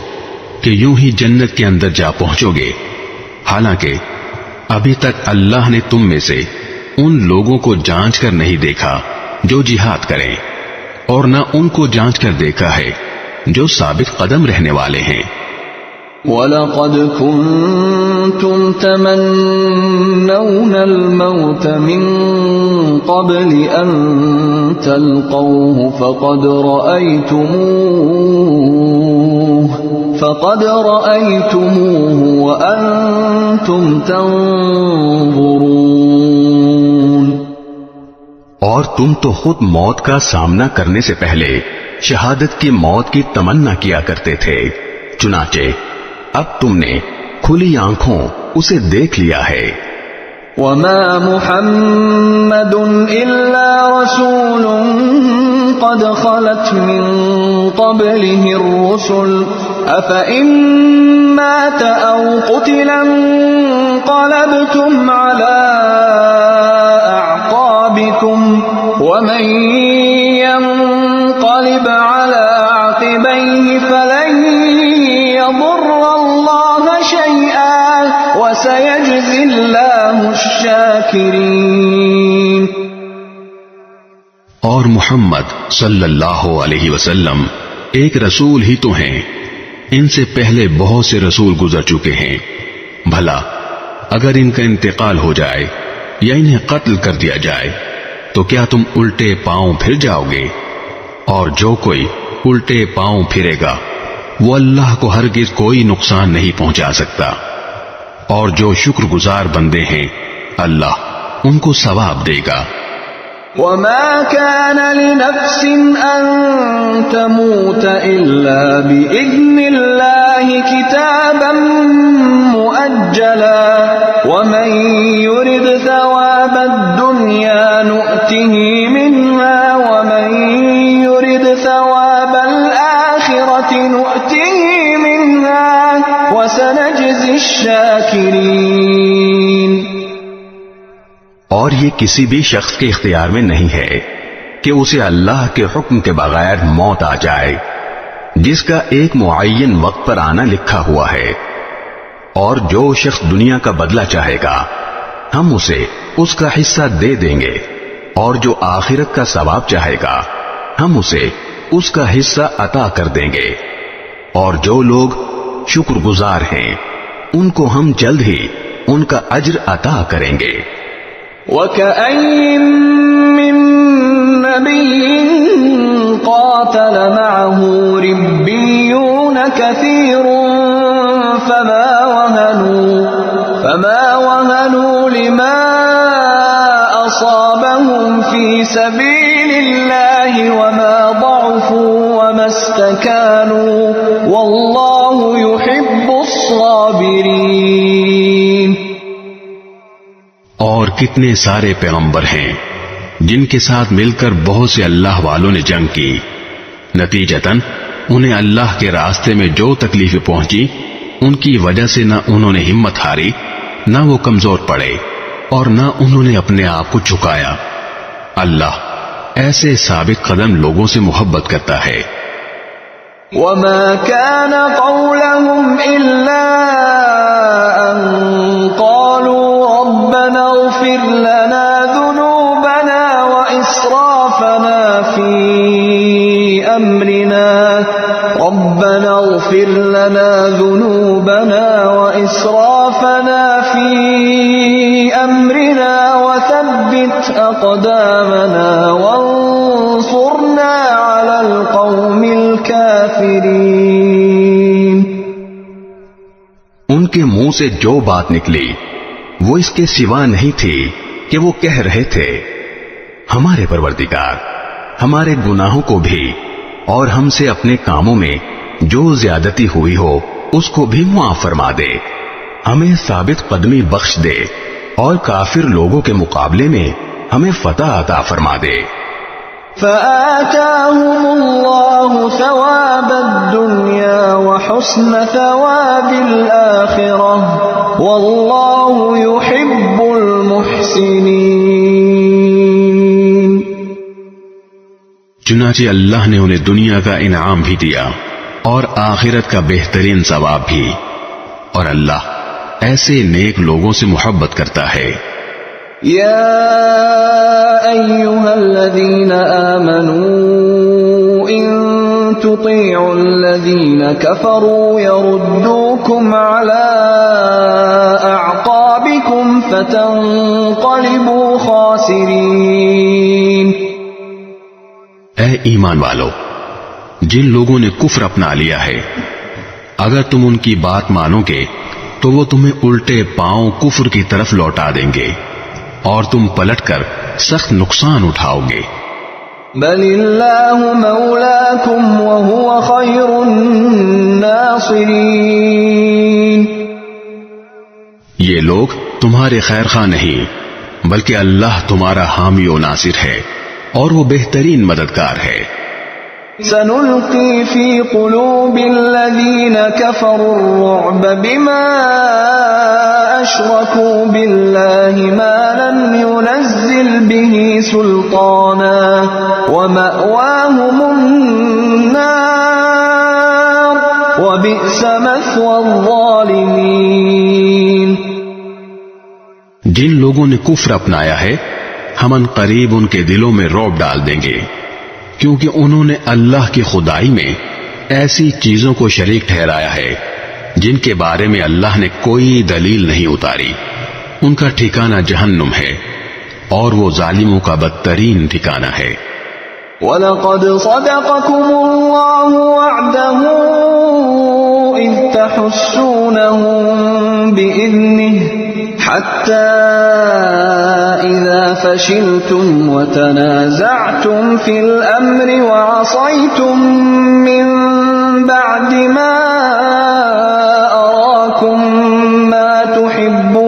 کہ یوں ہی جنت کے اندر جا پہنچو گے، حالانکہ ابھی تک اللہ نے تم میں سے ان لوگوں کو جانچ کر نہیں دیکھا جو جہاد کریں، اور نہ ان کو جانچ کر دیکھا ہے جو ثابت قدم رہنے والے ہیں. وَلَقَدْ كُنْتُمْ تَمَنَّوْنَ الْمَوْتَ مِنْ قَبْلِ أَنْ تَلْقَوْهُ فَقَدْ رَأَيْتُمُوهُ وَأَنْتُمْ تَنْظُرُونَ۔ اور تم تو خود موت کا سامنا کرنے سے پہلے شہادت کی موت کی تمنا کیا کرتے تھے، چنانچہ اب تم نے کھلی آنکھوں اسے دیکھ لیا ہے۔ وَمَا مُحَمَّدٌ إِلَّا رَسُولٌ قَدْ خَلَتْ مِن قَبْلِهِ الرُّسُلُ أَفَإِن مَّاتَ أَوْ قُتِلَ انقَلَبْتُمْ عَلَىٰ أَعْقَابِكُمْ وَمَن يَنقَلِبْ عَلَىٰ عَقِبَيْهِ فَلَن يَضُرَّ اللَّهَ شَيْئًا وَسَيَجْزِي اللَّهُ الشَّاكِرِينَ۔ اور محمد صلی اللہ علیہ وسلم ایک رسول ہی تو ہیں، ان سے پہلے بہت سے رسول گزر چکے ہیں، بھلا اگر ان کا انتقال ہو جائے یا انہیں قتل کر دیا جائے تو کیا تم الٹے پاؤں پھر جاؤ گے؟ اور جو کوئی الٹے پاؤں پھرے گا وہ اللہ کو ہرگز کوئی نقصان نہیں پہنچا سکتا، اور جو شکر گزار بندے ہیں اللہ ان کو ثواب دے گا۔ وَمَا كَانَ لِنَفْسٍ أَن تَمُوتَ إِلَّا بِإِذْنِ اللَّهِ كِتَابًا مُؤَجَّلًا وَمَن يُرِدْ ثَوَابَ الدُّنْيَا نُؤْتِهِ مِنْهَا وَمَن يُرِدْ ثَوَابَ الْآخِرَةِ نُؤْتِهِ مِنْهَا وَسَنَجْزِي الشَّاكِرِينَ۔ اور یہ کسی بھی شخص کے اختیار میں نہیں ہے کہ اسے اللہ کے حکم کے بغیر موت آ جائے، جس کا ایک معین وقت پر آنا لکھا ہوا ہے، اور جو شخص دنیا کا بدلہ چاہے گا ہم اسے اس کا حصہ دے دیں گے، اور جو آخرت کا ثواب چاہے گا ہم اسے اس کا حصہ عطا کر دیں گے، اور جو لوگ شکر گزار ہیں ان کو ہم جلد ہی ان کا اجر عطا کریں گے۔ وَكَأَيٍّ مِّن نَّبِيٍّ قَاتَلَ مَعَهُ رِبِّيُّونَ كَثِيرٌ فَمَا وَهَنُوا لِمَا أَصَابَهُمْ فِي سَبِيلِ اللَّهِ وَمَا ضَعُفُوا وَمَا اسْتَكَانُوا وَاللَّهُ يُحِبُّ الصَّابِرِينَ۔ اور کتنے سارے پیغمبر ہیں جن کے ساتھ مل کر بہت سے اللہ والوں نے جنگ کی، نتیجتاً انہیں اللہ کے راستے میں جو تکلیفیں پہنچی ان کی وجہ سے نہ انہوں نے ہمت ہاری، نہ وہ کمزور پڑے، اور نہ انہوں نے اپنے آپ کو جھکایا۔ اللہ ایسے ثابت قدم لوگوں سے محبت کرتا ہے۔ وَمَا كَانَ قَوْلَهُمْ إِلَّا أَن قَالُوا رَبَّنَا اغْفِرْ لَنَا ذُنُوبَنَا وَإِسْرَافَنَا فِي أَمْرِنَا رَبَّنَا اغْفِرْ لَنَا ذُنُوبَنَا وَإِسْرَافَنَا فِي أَمْرِنَا وَثَبِّتْ أَقْدَامَنَا وَانصُرْنَا عَلَى الْقَوْمِ الْكَافِرِينَ۔ ان کے منہ سے جو بات نکلی وہ اس کے سوا نہیں تھی کہ وہ کہہ رہے تھے، ہمارے پروردگار ہمارے گناہوں کو بھی اور ہم سے اپنے کاموں میں جو زیادتی ہوئی ہو اس کو بھی معاف فرما دے، ہمیں ثابت قدمی بخش دے، اور کافر لوگوں کے مقابلے میں ہمیں فتح عطا فرما دے۔ فآتاهم الله ثواب الدنيا وحسن ثواب الآخرة والله يحب المحسنين۔ چنانچہ اللہ نے انہیں دنیا کا انعام بھی دیا اور آخرت کا بہترین ثواب بھی، اور اللہ ایسے نیک لوگوں سے محبت کرتا ہے۔ يا أيها الذين آمنوا إن تطيعوا الذين كفروا يردوكم على أعقابكم فتنقلبوا خاسرين۔ اے ایمان والو، جن لوگوں نے کفر اپنا لیا ہے، اگر تم ان کی بات مانو گے تو وہ تمہیں الٹے پاؤں کفر کی طرف لوٹا دیں گے اور تم پلٹ کر سخت نقصان اٹھاؤ گے۔ بل اللہ مولاکم وہو خیر الناصرین۔ یہ لوگ تمہارے خیر خواہ نہیں بلکہ اللہ تمہارا حامی و ناصر ہے اور وہ بہترین مددگار ہے۔ سنلقی فی قلوب الذین کفروا الرعب بما اشرکوا باللہ ما لم ينزل به سلطانا ومأواهم النار وبئس مثوى الظالمین۔ جن لوگوں نے کفر اپنایا ہے ہم ان قریب ان کے دلوں میں رعب ڈال دیں گے، کیونکہ انہوں نے اللہ کی خدائی میں ایسی چیزوں کو شریک ٹھہرایا ہے جن کے بارے میں اللہ نے کوئی دلیل نہیں اتاری۔ ان کا ٹھکانہ جہنم ہے اور وہ ظالموں کا بدترین ٹھکانہ ہے۔ وَلَقَدْ صَدَقَكُمُ اللَّهُ وَعْدَهُ إِذْ تَحُسُّونَهُم بِإِذْنِهِ حَتَّى إِذَا فَشِلْتُمْ وَتَنَازَعْتُمْ فِي الْأَمْرِ وَعَصَيْتُمْ مِنْ بَعْدِ مَا أَرَاكُمْ مَا تُحِبُّونَ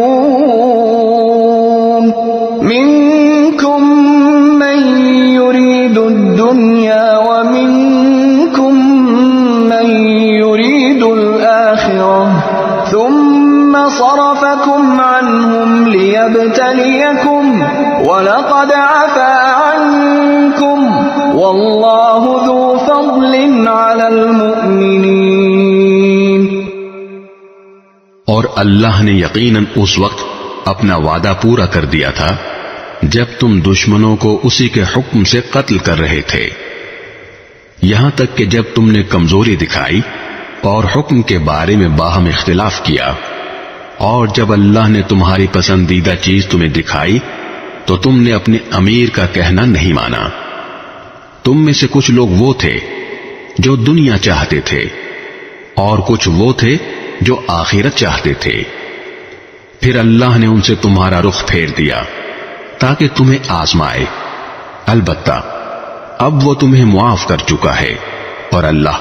مِنْكُمْ مَنْ يُرِيدُ الدُّنْيَا وَمِنْكُمْ مَنْ يُرِيدُ الْآخِرَةَ ثُمَّ صَرَفَكُمْ عَنْهُمْ لِيَبْتَلِيَكُمْ وَلَقَدْ عَفَا عَنْكُمْ وَاللَّهُ ذُو فَضْلٍ عَلَى الْمُؤْمِنِينَ۔ اور اللہ نے یقیناً اس وقت اپنا وعدہ پورا کر دیا تھا جب تم دشمنوں کو اسی کے حکم سے قتل کر رہے تھے، یہاں تک کہ جب تم نے کمزوری دکھائی اور حکم کے بارے میں باہم اختلاف کیا، اور جب اللہ نے تمہاری پسندیدہ چیز تمہیں دکھائی تو تم نے اپنے امیر کا کہنا نہیں مانا۔ تم میں سے کچھ لوگ وہ تھے جو دنیا چاہتے تھے اور کچھ وہ تھے جو آخرت چاہتے تھے، پھر اللہ نے ان سے تمہارا رخ پھیر دیا تاکہ تمہیں آزمائے، البتہ اب وہ تمہیں معاف کر چکا ہے اور اللہ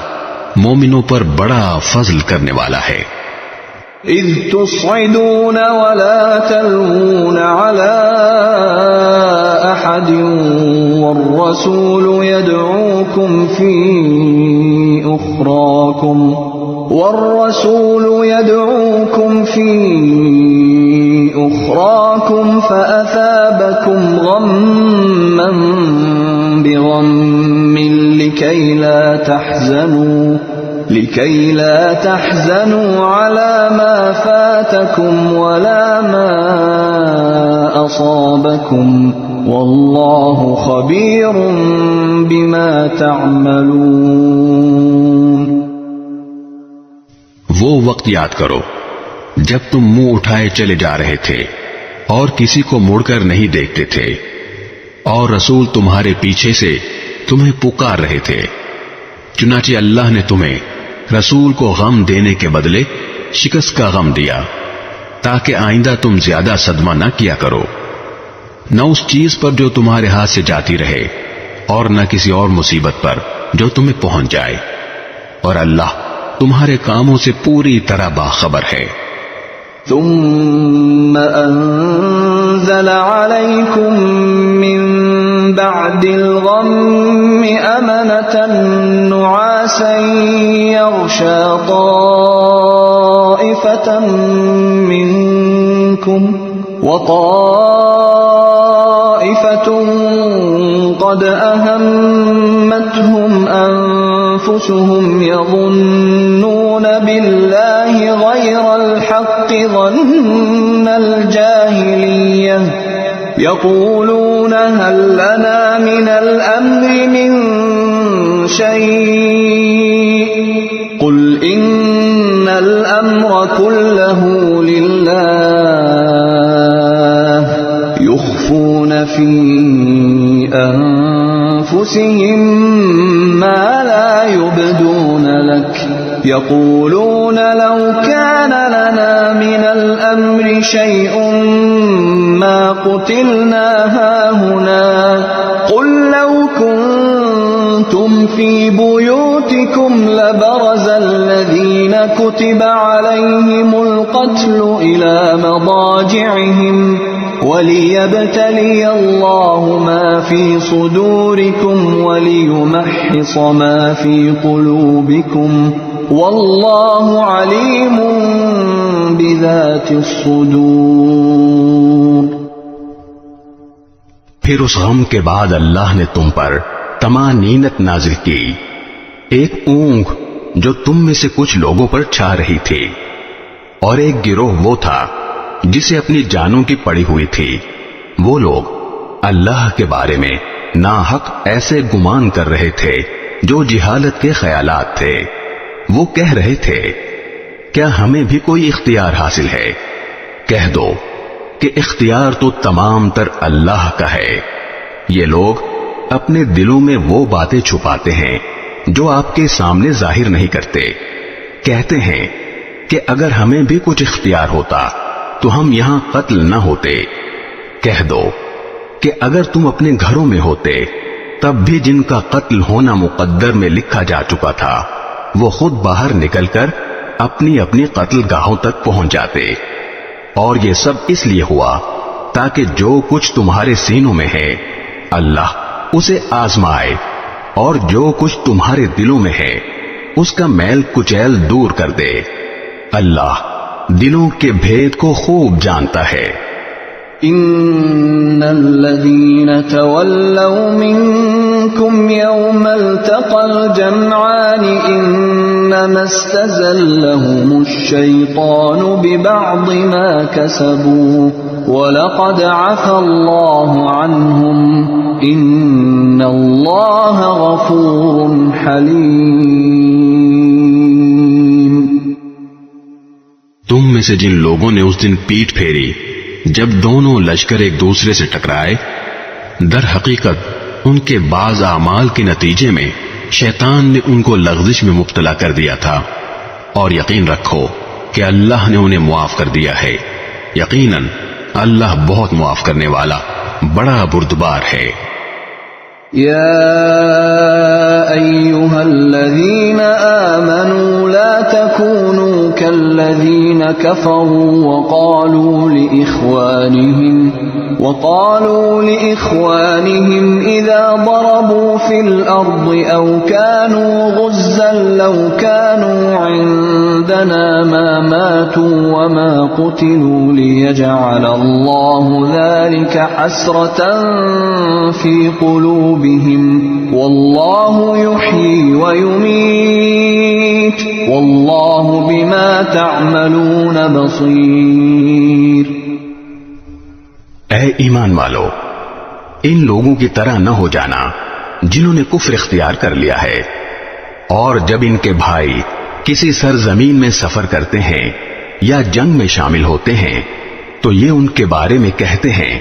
مومنوں پر بڑا فضل کرنے والا ہے۔ اذ تصعدون ولا تلوون على احد والرسول يدعوكم في اخراكم فاثابكم غما بغم لكي لا تحزنوا على ما فاتكم ولا ما أصابكم والله خبير بما تعملون۔ وہ وقت یاد کرو جب تم منہ اٹھائے چلے جا رہے تھے اور کسی کو مڑ کر نہیں دیکھتے تھے، اور رسول تمہارے پیچھے سے تمہیں پکار رہے تھے، چنانچہ اللہ نے تمہیں رسول کو غم دینے کے بدلے شکست کا غم دیا تاکہ آئندہ تم زیادہ صدمہ نہ کیا کرو، نہ اس چیز پر جو تمہارے ہاتھ سے جاتی رہے اور نہ کسی اور مصیبت پر جو تمہیں پہنچ جائے، اور اللہ تمہارے کاموں سے پوری طرح باخبر ہے۔ ثم انزل عليكم من بعد الغم امنة نعاسا يغشى طائفة منكم وطائفة قد أهمتهم أنفسهم يظنون بالله غير الحق ظن الجاهلية يقولون هل لنا من الأمر من شيء قل إن الأمر كله لله يخفون في أنفسهم ما لا يبدون لك يقولون لو كان لنا من الأمر شيء ما قتلنا هاهنا قل لو كنتم في بيوتكم لبرز الذين كتب عليهم القتل إلى مضاجعهم وَلِيَبْتَلِيَ اللَّهُ مَا فِي صُدُورِكُمْ وَلِيُمَحِّصَ مَا فِي قُلُوبِكُمْ وَاللَّهُ عَلِيمٌ بِذَاتِ الصُّدُورِ۔ پھر اس غم کے بعد اللہ نے تم پر طمانینت نازل کی، ایک اونگ جو تم میں سے کچھ لوگوں پر چھا رہی تھی، اور ایک گروہ وہ تھا جسے اپنی جانوں کی پڑی ہوئی تھی۔ وہ لوگ اللہ کے بارے میں ناحق ایسے گمان کر رہے تھے جو جہالت کے خیالات تھے۔ وہ کہہ رہے تھے کیا ہمیں بھی کوئی اختیار حاصل ہے؟ کہہ دو کہ اختیار تو تمام تر اللہ کا ہے۔ یہ لوگ اپنے دلوں میں وہ باتیں چھپاتے ہیں جو آپ کے سامنے ظاہر نہیں کرتے۔ کہتے ہیں کہ اگر ہمیں بھی کچھ اختیار ہوتا تو ہم یہاں قتل نہ ہوتے۔ کہہ دو کہ اگر تم اپنے گھروں میں ہوتے تب بھی جن کا قتل ہونا مقدر میں لکھا جا چکا تھا وہ خود باہر نکل کر اپنی اپنی قتل گاہوں تک پہنچ جاتے، اور یہ سب اس لیے ہوا تاکہ جو کچھ تمہارے سینوں میں ہے اللہ اسے آزمائے، اور جو کچھ تمہارے دلوں میں ہے اس کا میل کچیل دور کر دے۔ اللہ دلوں کے بھید کو خوب جانتا ہے۔ ان الذين تولوا منكم يوم التقى الجمعان انما استزلهم الشيطان ببعض ما كسبوا ولقد عفا الله عنهم ان الله غفور حليم۔ تم میں سے جن لوگوں نے اس دن پیٹ پھیری جب دونوں لشکر ایک دوسرے سے ٹکرائے، در حقیقت ان کے بعض اعمال کے نتیجے میں شیطان نے ان کو لغزش میں مبتلا کر دیا تھا، اور یقین رکھو کہ اللہ نے انہیں معاف کر دیا ہے۔ یقیناً اللہ بہت معاف کرنے والا بڑا بردبار ہے۔ يا أيها الذين آمنوا لا تكونوا كالذين كفروا وقالوا لإخوانهم إذا ضربوا في الأرض أو كانوا غزا لو كانوا عندنا ما ماتوا وما قتلوا ليجعل الله ذلك حسرة في قلوبهم والله يحيي ويميت والله بما تعملون بصير۔ اے ایمان والو، ان لوگوں کی طرح نہ ہو جانا جنہوں نے کفر اختیار کر لیا ہے، اور جب ان کے بھائی کسی سرزمین میں سفر کرتے ہیں یا جنگ میں شامل ہوتے ہیں تو یہ ان کے بارے میں کہتے ہیں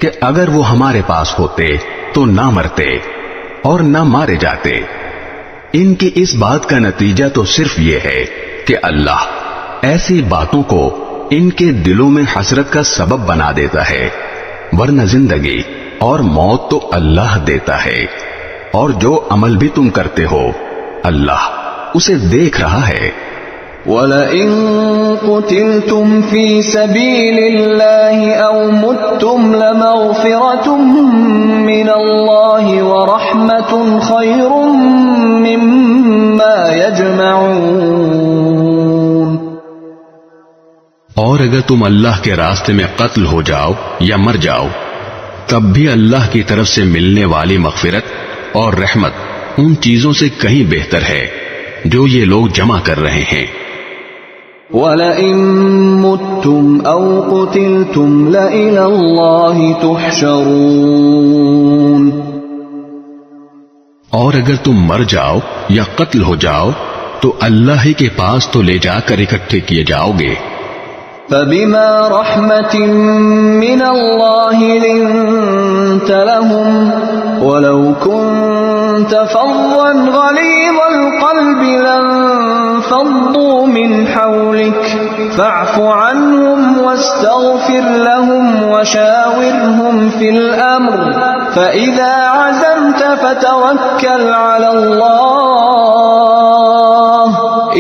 کہ اگر وہ ہمارے پاس ہوتے تو نہ مرتے اور نہ مارے جاتے۔ ان کی اس بات کا نتیجہ تو صرف یہ ہے کہ اللہ ایسی باتوں کو ان کے دلوں میں حسرت کا سبب بنا دیتا ہے، ورنہ زندگی اور موت تو اللہ دیتا ہے، اور جو عمل بھی تم کرتے ہو اللہ اسے دیکھ رہا ہے۔ وَلَئِن قُتِلْتُمْ فِي سَبِيلِ اللَّهِ أَوْ مُتُّمْ لَمَغْفِرَةٌ مِّنَ اللَّهِ وَرَحْمَةٌ خَيْرٌ مِّمَّا يَجْمَعُونَ۔ اور اگر تم اللہ کے راستے میں قتل ہو جاؤ یا مر جاؤ تب بھی اللہ کی طرف سے ملنے والی مغفرت اور رحمت ان چیزوں سے کہیں بہتر ہے جو یہ لوگ جمع کر رہے ہیں۔ وَلَئِن مُتُّمْ أَوْ قُتِلْتُمْ لَإِلَى اللَّهِ تُحْشَرُونَ۔ اور اگر تم مر جاؤ یا قتل ہو جاؤ تو اللہ ہی کے پاس تو لے جا کر اکٹھے کیے جاؤ گے۔ فبما رحمة من الله لنت لهم ولو كنت فظا غليظ القلب لانفضوا من حولك فاعف عنهم واستغفر لهم وشاورهم في الأمر فإذا عزمت فتوكل على الله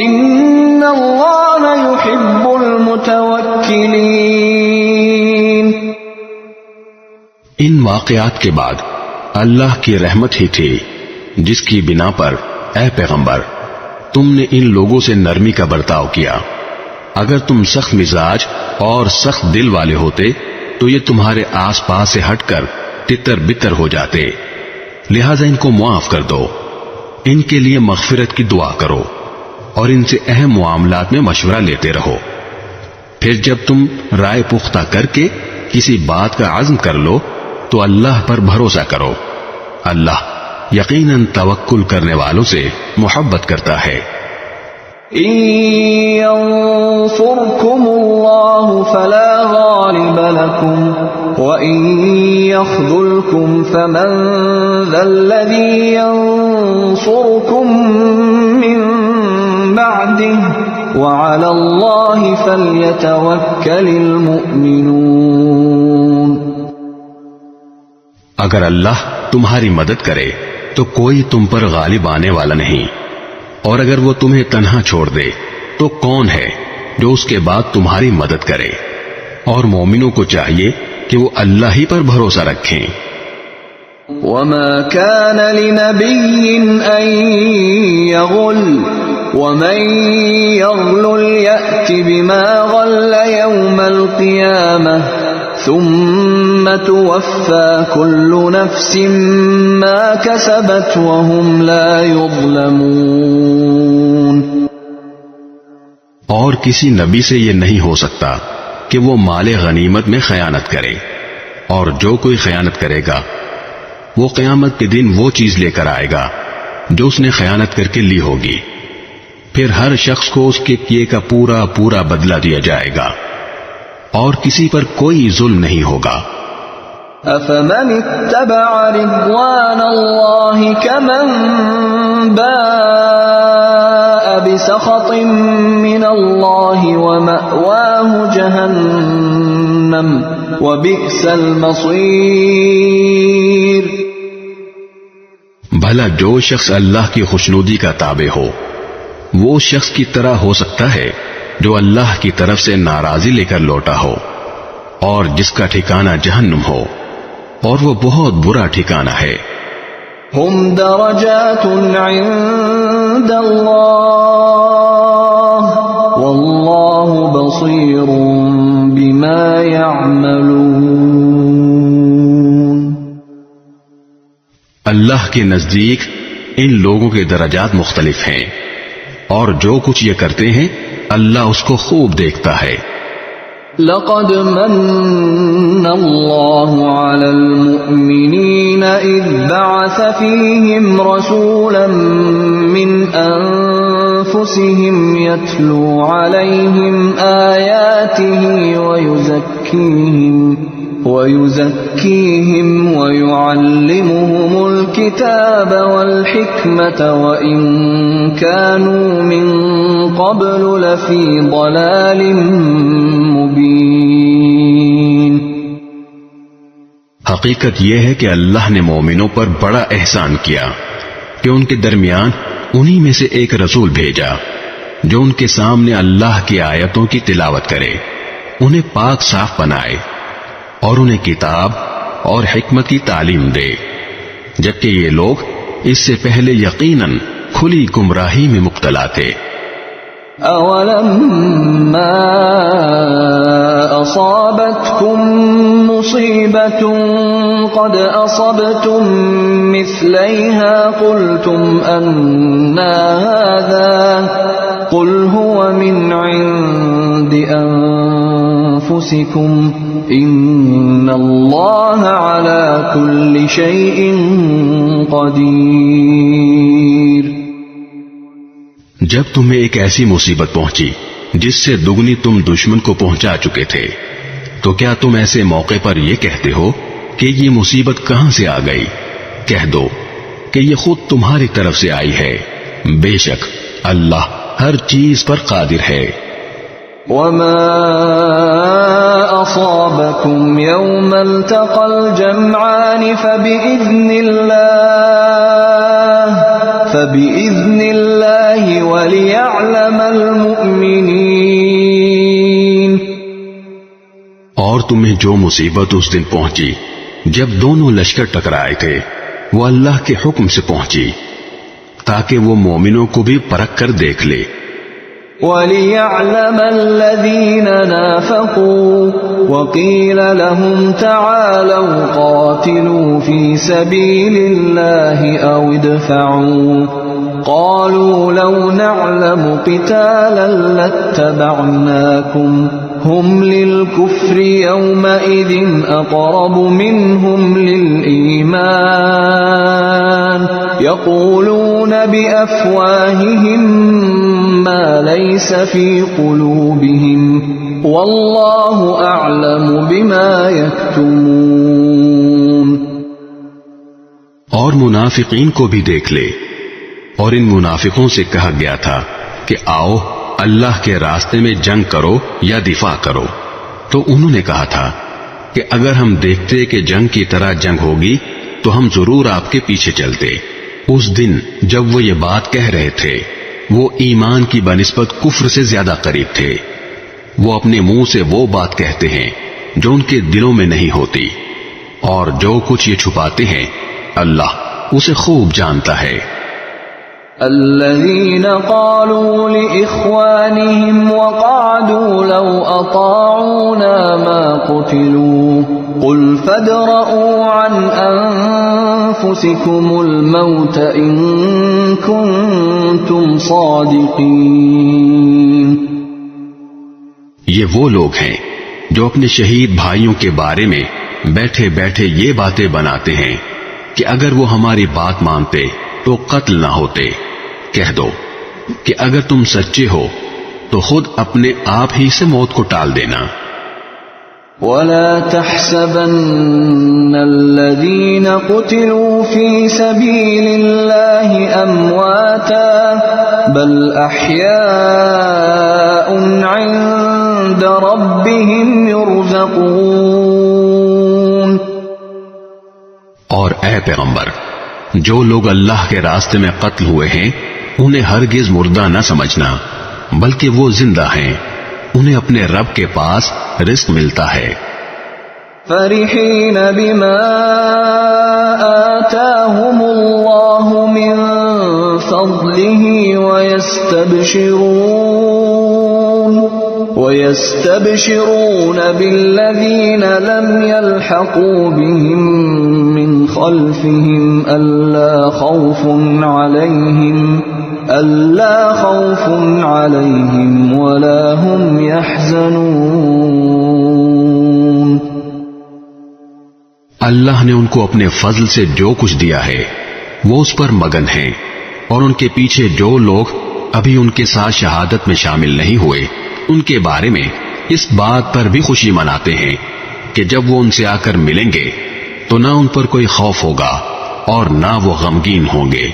إن الله يحب المتوكلين۔ ان واقعات کے بعد اللہ کی رحمت ہی تھی جس کی بنا پر اے پیغمبر تم نے ان لوگوں سے نرمی کا برتاؤ کیا۔ اگر تم سخت مزاج اور سخت دل والے ہوتے تو یہ تمہارے آس پاس سے ہٹ کر تتر بتر ہو جاتے، لہذا ان کو معاف کر دو، ان کے لیے مغفرت کی دعا کرو اور ان سے اہم معاملات میں مشورہ لیتے رہو۔ پھر جب تم رائے پختہ کر کے کسی بات کا عزم کر لو تو اللہ پر بھروسہ کرو، اللہ یقیناً توکل کرنے والوں سے محبت کرتا ہے۔ إن ينصركم الله فلا غالب لكم وإن يخذلكم فمن ذا الذي ينصركم من بعده وعلى الله فليتوكل المؤمنون۔ اگر اللہ تمہاری مدد کرے تو کوئی تم پر غالب آنے والا نہیں، اور اگر وہ تمہیں تنہا چھوڑ دے تو کون ہے جو اس کے بعد تمہاری مدد کرے؟ اور مومنوں کو چاہیے کہ وہ اللہ ہی پر بھروسہ رکھیں۔ وما كان لنبي أن يغل ومن يغل يأت بما غل يوم القيامة ثم توفى كل نفس ما كسبت وهم لا يظلمون۔ اور کسی نبی سے یہ نہیں ہو سکتا کہ وہ مال غنیمت میں خیانت کرے، اور جو کوئی خیانت کرے گا وہ قیامت کے دن وہ چیز لے کر آئے گا جو اس نے خیانت کر کے لی ہوگی، پھر ہر شخص کو اس کے کیے کا پورا پورا بدلہ دیا جائے گا، اور کسی پر کوئی ظلم نہیں ہوگا۔ أفمن اتبع رضوان الله كمن باء بسخط من الله ومأواه جهنم وبئس المصير۔ بھلا جو شخص اللہ کی خوشنودی کا تابع ہو وہ شخص کی طرح ہو سکتا ہے جو اللہ کی طرف سے ناراضی لے کر لوٹا ہو اور جس کا ٹھکانہ جہنم ہو، اور وہ بہت برا ٹھکانہ ہے۔ هم درجات عند الله والله بصير بما يعملون۔ اللہ کے نزدیک ان لوگوں کے درجات مختلف ہیں، اور جو کچھ یہ کرتے ہیں اللہ اس کو خوب دیکھتا ہے۔ لقد من الله على المؤمنين إذ بعث فيهم رسولا من أنفسهم يتلو عليهم آياته ويزكيهم ويعلمهم الكتاب والحكمة وإن كانوا من قبل لفي ضلال مبين۔ حقیقت یہ ہے کہ اللہ نے مومنوں پر بڑا احسان کیا کہ ان کے درمیان انہی میں سے ایک رسول بھیجا جو ان کے سامنے اللہ کی آیتوں کی تلاوت کرے، انہیں پاک صاف بنائے اور انہیں کتاب اور حکمت کی تعلیم دے، جبکہ یہ لوگ اس سے پہلے یقیناً کھلی گمراہی میں مبتلا تھے۔ أَوَلَمَّا أَصَابَتْكُم مُّصِيبَةٌ قَدْ أَصَبْتُم مِّثْلَيْهَا قُلْتُمْ أَنَّىٰ هَٰذَا قُلْ هُوَ مِنْ عِندِ أَنفُسِكُمْ أنفسكم إن الله على كل شيء قدير. جب تمہیں ایک ایسی مصیبت پہنچی جس سے دگنی تم دشمن کو پہنچا چکے تھے تو کیا تم ایسے موقع پر یہ کہتے ہو کہ یہ مصیبت کہاں سے آ گئی؟ کہہ دو کہ یہ خود تمہاری طرف سے آئی ہے. بے شک اللہ ہر چیز پر قادر ہے. وما أصابكم يوم التقى الجمعان فبإذن الله وليعلم المؤمنين. اور تمہیں جو مصیبت اس دن پہنچی جب دونوں لشکر ٹکرائے تھے وہ اللہ کے حکم سے پہنچی تاکہ وہ مومنوں کو بھی پرکھ کر دیکھ لے. وَلِيَعْلَمَ الَّذِينَ نَافَقُوا وَقِيلَ لَهُمْ تَعَالَوْا قَاتِلُوا فِي سَبِيلِ اللَّهِ أَوْ ادْفَعُوا قَالُوا لَوْ نَعْلَمُ قِتَالًا لَاتَّبَعْنَاكُمْ هُمْ لِلْكُفْرِ يَوْمَئِذٍ أَقْرَبُ مِنْهُمْ لِلْإِيمَانِ يَقُولُونَ بِأَفْوَاهِهِمْ مَا لَيْسَ فِي قُلُوبِهِمْ وَاللَّهُ أَعْلَمُ بِمَا يَكْتُمُونَ. اور منافقین کو بھی دیکھ لے. اور ان منافقوں سے کہا گیا تھا کہ آؤ اللہ کے راستے میں جنگ کرو یا دفاع کرو، تو انہوں نے کہا تھا کہ اگر ہم دیکھتے کہ جنگ کی طرح جنگ ہوگی تو ہم ضرور آپ کے پیچھے چلتے. اس دن جب وہ یہ بات کہہ رہے تھے وہ ایمان کی بنسبت کفر سے زیادہ قریب تھے. وہ اپنے منہ سے وہ بات کہتے ہیں جو ان کے دلوں میں نہیں ہوتی، اور جو کچھ یہ چھپاتے ہیں اللہ اسے خوب جانتا ہے. الذين قالوا لإخوانهم وقعدوا لو أطاعونا ما قتلوا قل فادرءوا عن أنفسكم الموت إن كنتم صادقين. یہ وہ لوگ ہیں جو اپنے شہید بھائیوں کے بارے میں بیٹھے بیٹھے یہ باتیں بناتے ہیں کہ اگر وہ ہماری بات مانتے تو قتل نہ ہوتے. کہہ دو کہ اگر تم سچے ہو تو خود اپنے آپ ہی سے موت کو ٹال دینا. وَلَا تَحْسَبَنَّ الَّذِينَ قُتِلُوا فِي سَبِيلِ اللَّهِ أَمْوَاتًا بَلْ أَحْيَاءٌ عِندَ رَبِّهِمْ يُرْزَقُونَ. اور اے پیغمبر، جو لوگ اللہ کے راستے میں قتل ہوئے ہیں انہیں ہرگز مردہ نہ سمجھنا، بلکہ وہ زندہ ہیں، انہیں اپنے رب کے پاس رزق ملتا ہے. فرحین بما آتاهم اللہ من فضله ويستبشرون بالذین لم يلحقوا بهم من خلفهم ألا خوف عليهم ولا هم يحزنون. اللہ نے ان کو اپنے فضل سے جو کچھ دیا ہے وہ اس پر مگن ہیں، اور ان کے پیچھے جو لوگ ابھی ان کے ساتھ شہادت میں شامل نہیں ہوئے ان کے بارے میں اس بات پر بھی خوشی مناتے ہیں کہ جب وہ ان سے آ کر ملیں گے تو نہ ان پر کوئی خوف ہوگا اور نہ وہ غمگین ہوں گے.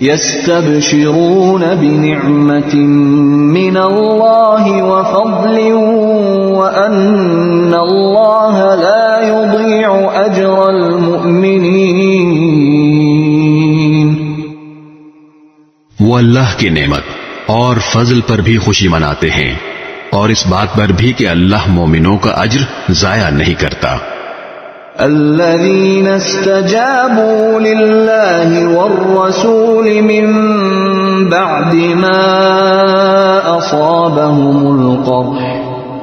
يستبشرون بنعمة من الله وفضل وأن الله لا يضيع أجر المؤمنين. وہ اللہ کی نعمت اور فضل پر بھی خوشی مناتے ہیں اور اس بات پر بھی کہ اللہ مومنوں کا اجر ضائع نہیں کرتا. الذين استجابوا لله والرسول من بعد ما أصابهم القرح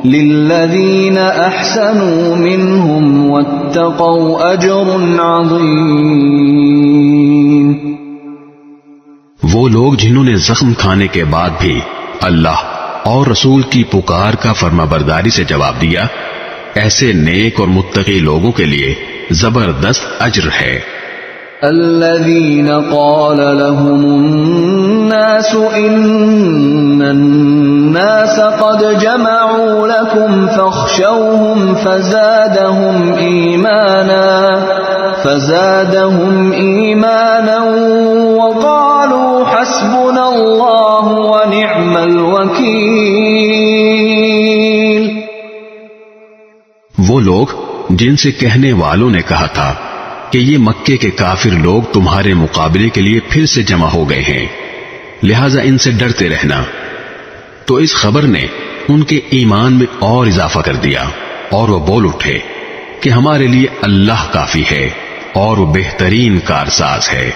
للذين أحسنوا منهم واتقوا أجر عظيم. وہ لوگ جنہوں نے زخم کھانے کے بعد بھی اللہ اور رسول کی پکار کا فرما برداری سے جواب دیا، ایسے نیک اور متقی لوگوں کے لیے زبردست اجر ہے۔ الذين قال لهم الناس إن الناس قد جمعوا لكم فاخشوهم فزادهم إيمانا وقالوا حسبنا الله ونعم الوكيل۔ وہ لوگ جن سے کہنے والوں نے کہا تھا کہ یہ مکے کے کافر لوگ تمہارے مقابلے کے لیے پھر سے جمع ہو گئے ہیں، لہذا ان سے ڈرتے رہنا، تو اس خبر نے ان کے ایمان میں اور اضافہ کر دیا، اور وہ بول اٹھے کہ ہمارے لیے اللہ کافی ہے اور وہ بہترین کارساز ہے۔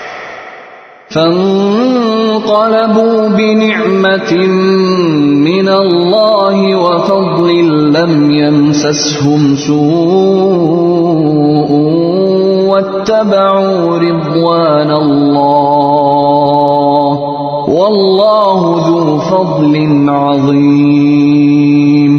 فانقلبوا بنعمة من الله وفضل لم يمسسهم سوء واتبعوا رضوان الله والله ذو فضل عظيم۔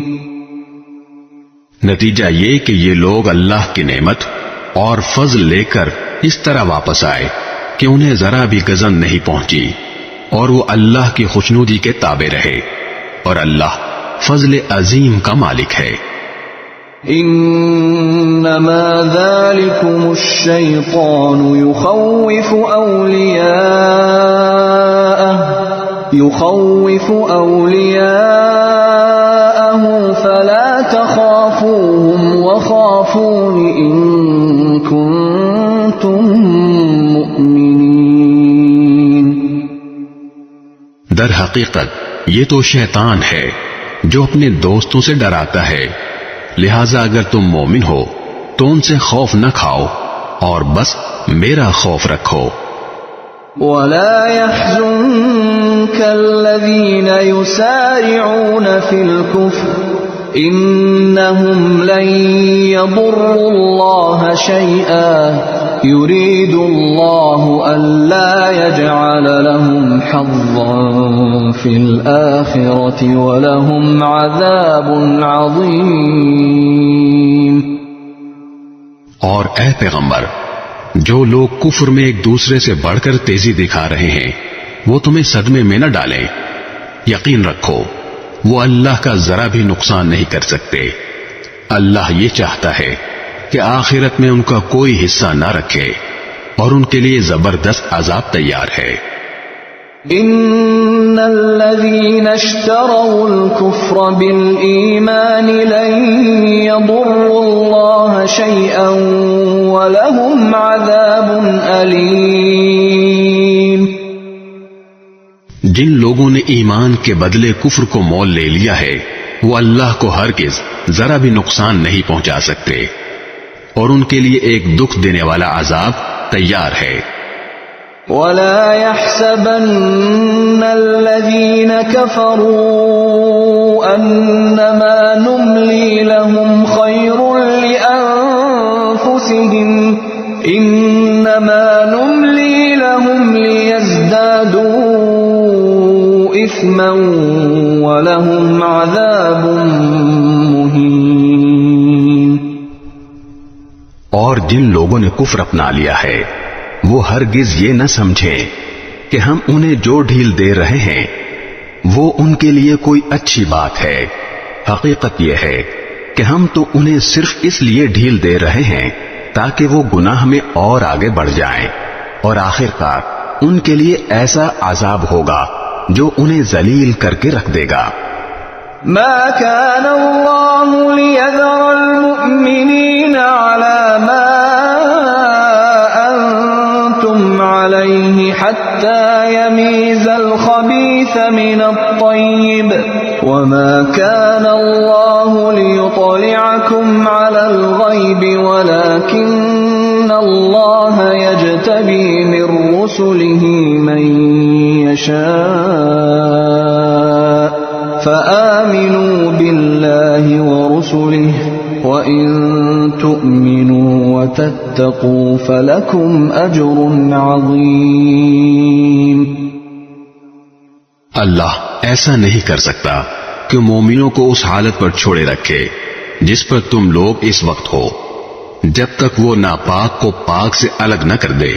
نتیجہ یہ کہ یہ لوگ اللہ کی نعمت اور فضل لے کر اس طرح واپس آئے کہ انہیں ذرا بھی گزن نہیں پہنچی، اور وہ اللہ کی خوشنودی کے تابع رہے، اور اللہ فضل عظیم کا مالک ہے۔ انما ذلكم الشیطان يخوف اولیاءه فلا تخافوهم وخافون ان كنتم مؤمنین۔ در حقیقت یہ تو شیطان ہے جو اپنے دوستوں سے ڈراتا ہے، لہذا اگر تم مومن ہو تو ان سے خوف نہ کھاؤ اور بس میرا خوف رکھو۔ وَلَا يَحْزُنكَ الَّذِينَ يُسَارِعُونَ فِي الْكُفْرِ إِنَّهُمْ لَن يَضُرُّوا اللَّهَ شَيْئًا يُرِيدُ اللَّهُ أَلَّا يَجْعَلَ لَهُمْ حَظًّا فِي الْآخِرَةِ وَلَهُمْ عَذَابٌ عَظِيمٌ۔ اور اے پیغمبر، جو لوگ کفر میں ایک دوسرے سے بڑھ کر تیزی دکھا رہے ہیں وہ تمہیں صدمے میں نہ ڈالیں، یقین رکھو وہ اللہ کا ذرا بھی نقصان نہیں کر سکتے۔ اللہ یہ چاہتا ہے کہ آخرت میں ان کا کوئی حصہ نہ رکھے اور ان کے لیے زبردست عذاب تیار ہے۔ ان الذين اشتروا الكفر بالإيمان لن يضروا الله شيئا ولهم عذاب أليم۔ جن لوگوں نے ایمان کے بدلے کفر کو مول لے لیا ہے وہ اللہ کو ہرگز ذرا بھی نقصان نہیں پہنچا سکتے، اور ان کے لیے ایک دکھ دینے والا عذاب تیار ہے۔ وَلَا يَحْسَبَنَّ الَّذِينَ كَفَرُوا أَنَّمَا نُمْلِي لَهُمْ خَيْرٌ لِأَنفُسِهِمْ إِنَّمَا نُمْلِي لَهُمْ لِيَزْدَادُوا إِثْمًا وَلَهُمْ عَذَابٌ مُهِينٌ۔ اور جن لوگوں نے کفر اپنا لیا ہے وہ ہرگز یہ نہ سمجھیں کہ ہم انہیں جو ڈھیل دے رہے ہیں وہ ان کے لیے کوئی اچھی بات ہے۔ حقیقت یہ ہے کہ ہم تو انہیں صرف اس لیے ڈھیل دے رہے ہیں تاکہ وہ گناہ میں اور آگے بڑھ جائیں، اور آخر کار ان کے لیے ایسا عذاب ہوگا جو انہیں ذلیل کر کے رکھ دے گا۔ ما كان الله ليذر المؤمنين على ما أنتم عليه حتى يميز الخبيث من الطيب وما كان الله ليطلعكم على الغيب ولكن الله يجتبي من رسله من يشاء فآمنوا بالله ورسله وإن تؤمنوا وتتقوا فلكم أجر عظيم۔ اللہ ایسا نہیں کر سکتا کہ مومنوں کو اس حالت پر چھوڑے رکھے جس پر تم لوگ اس وقت ہو، جب تک وہ ناپاک کو پاک سے الگ نہ کر دے،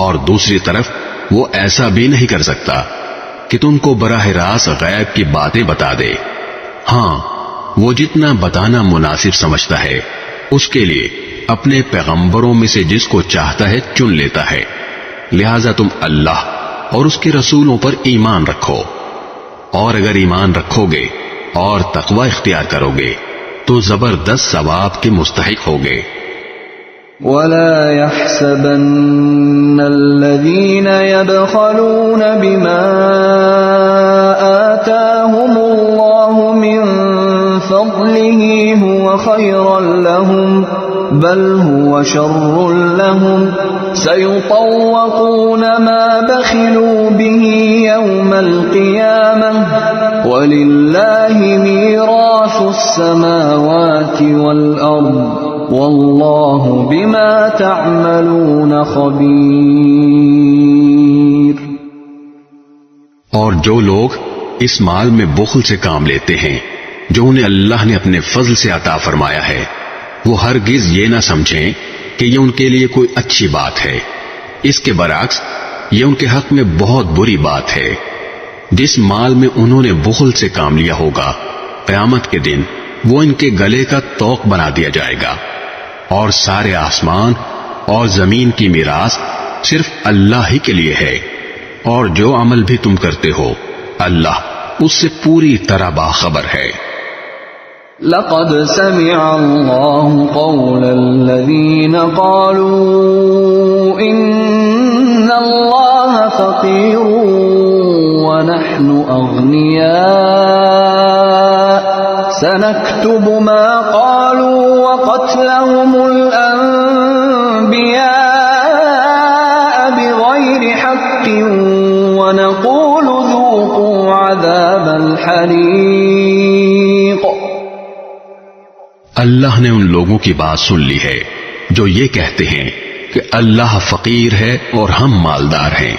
اور دوسری طرف وہ ایسا بھی نہیں کر سکتا کہ تم کو براہ راست غیب کی باتیں بتا دے۔ ہاں، وہ جتنا بتانا مناسب سمجھتا ہے اس کے لیے اپنے پیغمبروں میں سے جس کو چاہتا ہے چن لیتا ہے، لہذا تم اللہ اور اس کے رسولوں پر ایمان رکھو، اور اگر ایمان رکھو گے اور تقوی اختیار کرو گے تو زبردست ثواب کے مستحق ہوگے۔ ولا يحسبن الذين يبخلون بما آتاهم الله من فضله هو خيرا لهم بل هو شر لهم سيطوقون ما بخلوا به يوم القيامة ولله ميراث السماوات والأرض واللہ بما تعملون خبیر۔ اور جو لوگ اس مال میں بخل سے کام لیتے ہیں جو انہیں اللہ نے اپنے فضل سے عطا فرمایا ہے، وہ ہرگز یہ نہ سمجھیں کہ یہ ان کے لیے کوئی اچھی بات ہے، اس کے برعکس یہ ان کے حق میں بہت بری بات ہے۔ جس مال میں انہوں نے بخل سے کام لیا ہوگا، قیامت کے دن وہ ان کے گلے کا طوق بنا دیا جائے گا، اور سارے آسمان اور زمین کی میراث صرف اللہ ہی کے لیے ہے، اور جو عمل بھی تم کرتے ہو اللہ اس سے پوری طرح باخبر ہے۔ لقد سمع الله قول الذين قالوا إن الله فقير ونحن أغنياء سنكتب ما قالوا وقتلهم الأنبياء بغير حق ونقول ذوقوا عذاب الحريق۔ اللہ نے ان لوگوں کی بات سن لی ہے جو یہ کہتے ہیں کہ اللہ فقیر ہے اور ہم مالدار ہیں،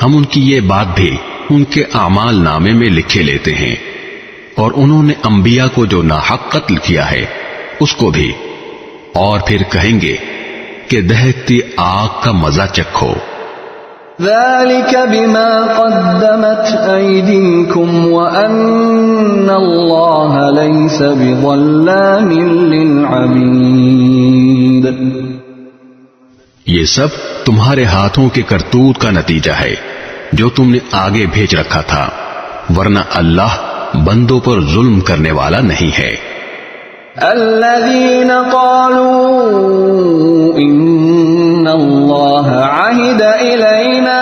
ہم ان کی یہ بات بھی ان کے اعمال نامے میں لکھے لیتے ہیں، اور انہوں نے انبیاء کو جو ناحق قتل کیا ہے اس کو بھی، اور پھر کہیں گے کہ دہکتی آگ کا مزہ چکھو۔ ذلك بما قدمت أيديكم وأن الله ليس بظلام للعبيد۔ یہ سب تمہارے ہاتھوں کے کرتوت کا نتیجہ ہے جو تم نے آگے بھیج رکھا تھا، ورنہ اللہ بندوں پر ظلم کرنے والا نہیں ہے۔ الذين قالوا إن الله عهد إلينا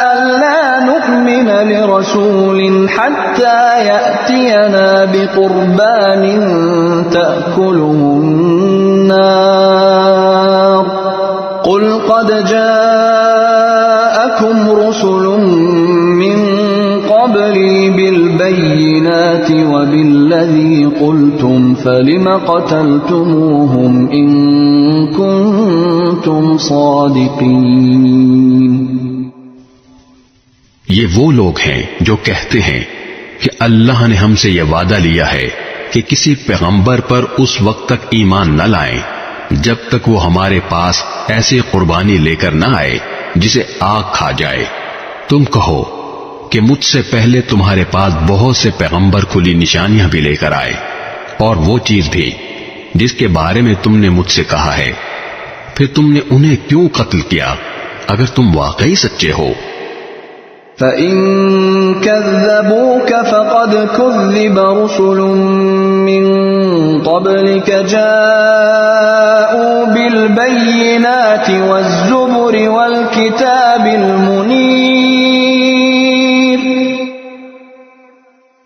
ألا نؤمن لرسول حتى يأتينا بقربان تأكله النار قل قد جاءكم رسل من قبلي بالبينات وبالذي قلتم فلم قتلتموهم إن كنتم صادقين۔ یہ وہ لوگ ہیں جو کہتے ہیں کہ اللہ نے ہم سے یہ وعدہ لیا ہے کہ کسی پیغمبر پر اس وقت تک ایمان نہ لائیں جب تک وہ ہمارے پاس ایسی قربانی لے کر نہ آئے جسے آگ کھا جائے۔ تم کہو کہ مجھ سے پہلے تمہارے پاس بہت سے پیغمبر کھلی نشانیاں بھی لے کر آئے، اور وہ چیز بھی جس کے بارے میں تم نے مجھ سے کہا ہے، پھر تم نے انہیں کیوں قتل کیا اگر تم واقعی سچے ہو؟ فَإِن كَذَّبُوكَ فَقَدْ كُذِّبَ رُسُلٌ مِّن قَبْلِكَ جَاءُوا بِالْبَيِّنَاتِ وَالزُّبُرِ وَالْكِتَابِ الْمُنِيرِ۔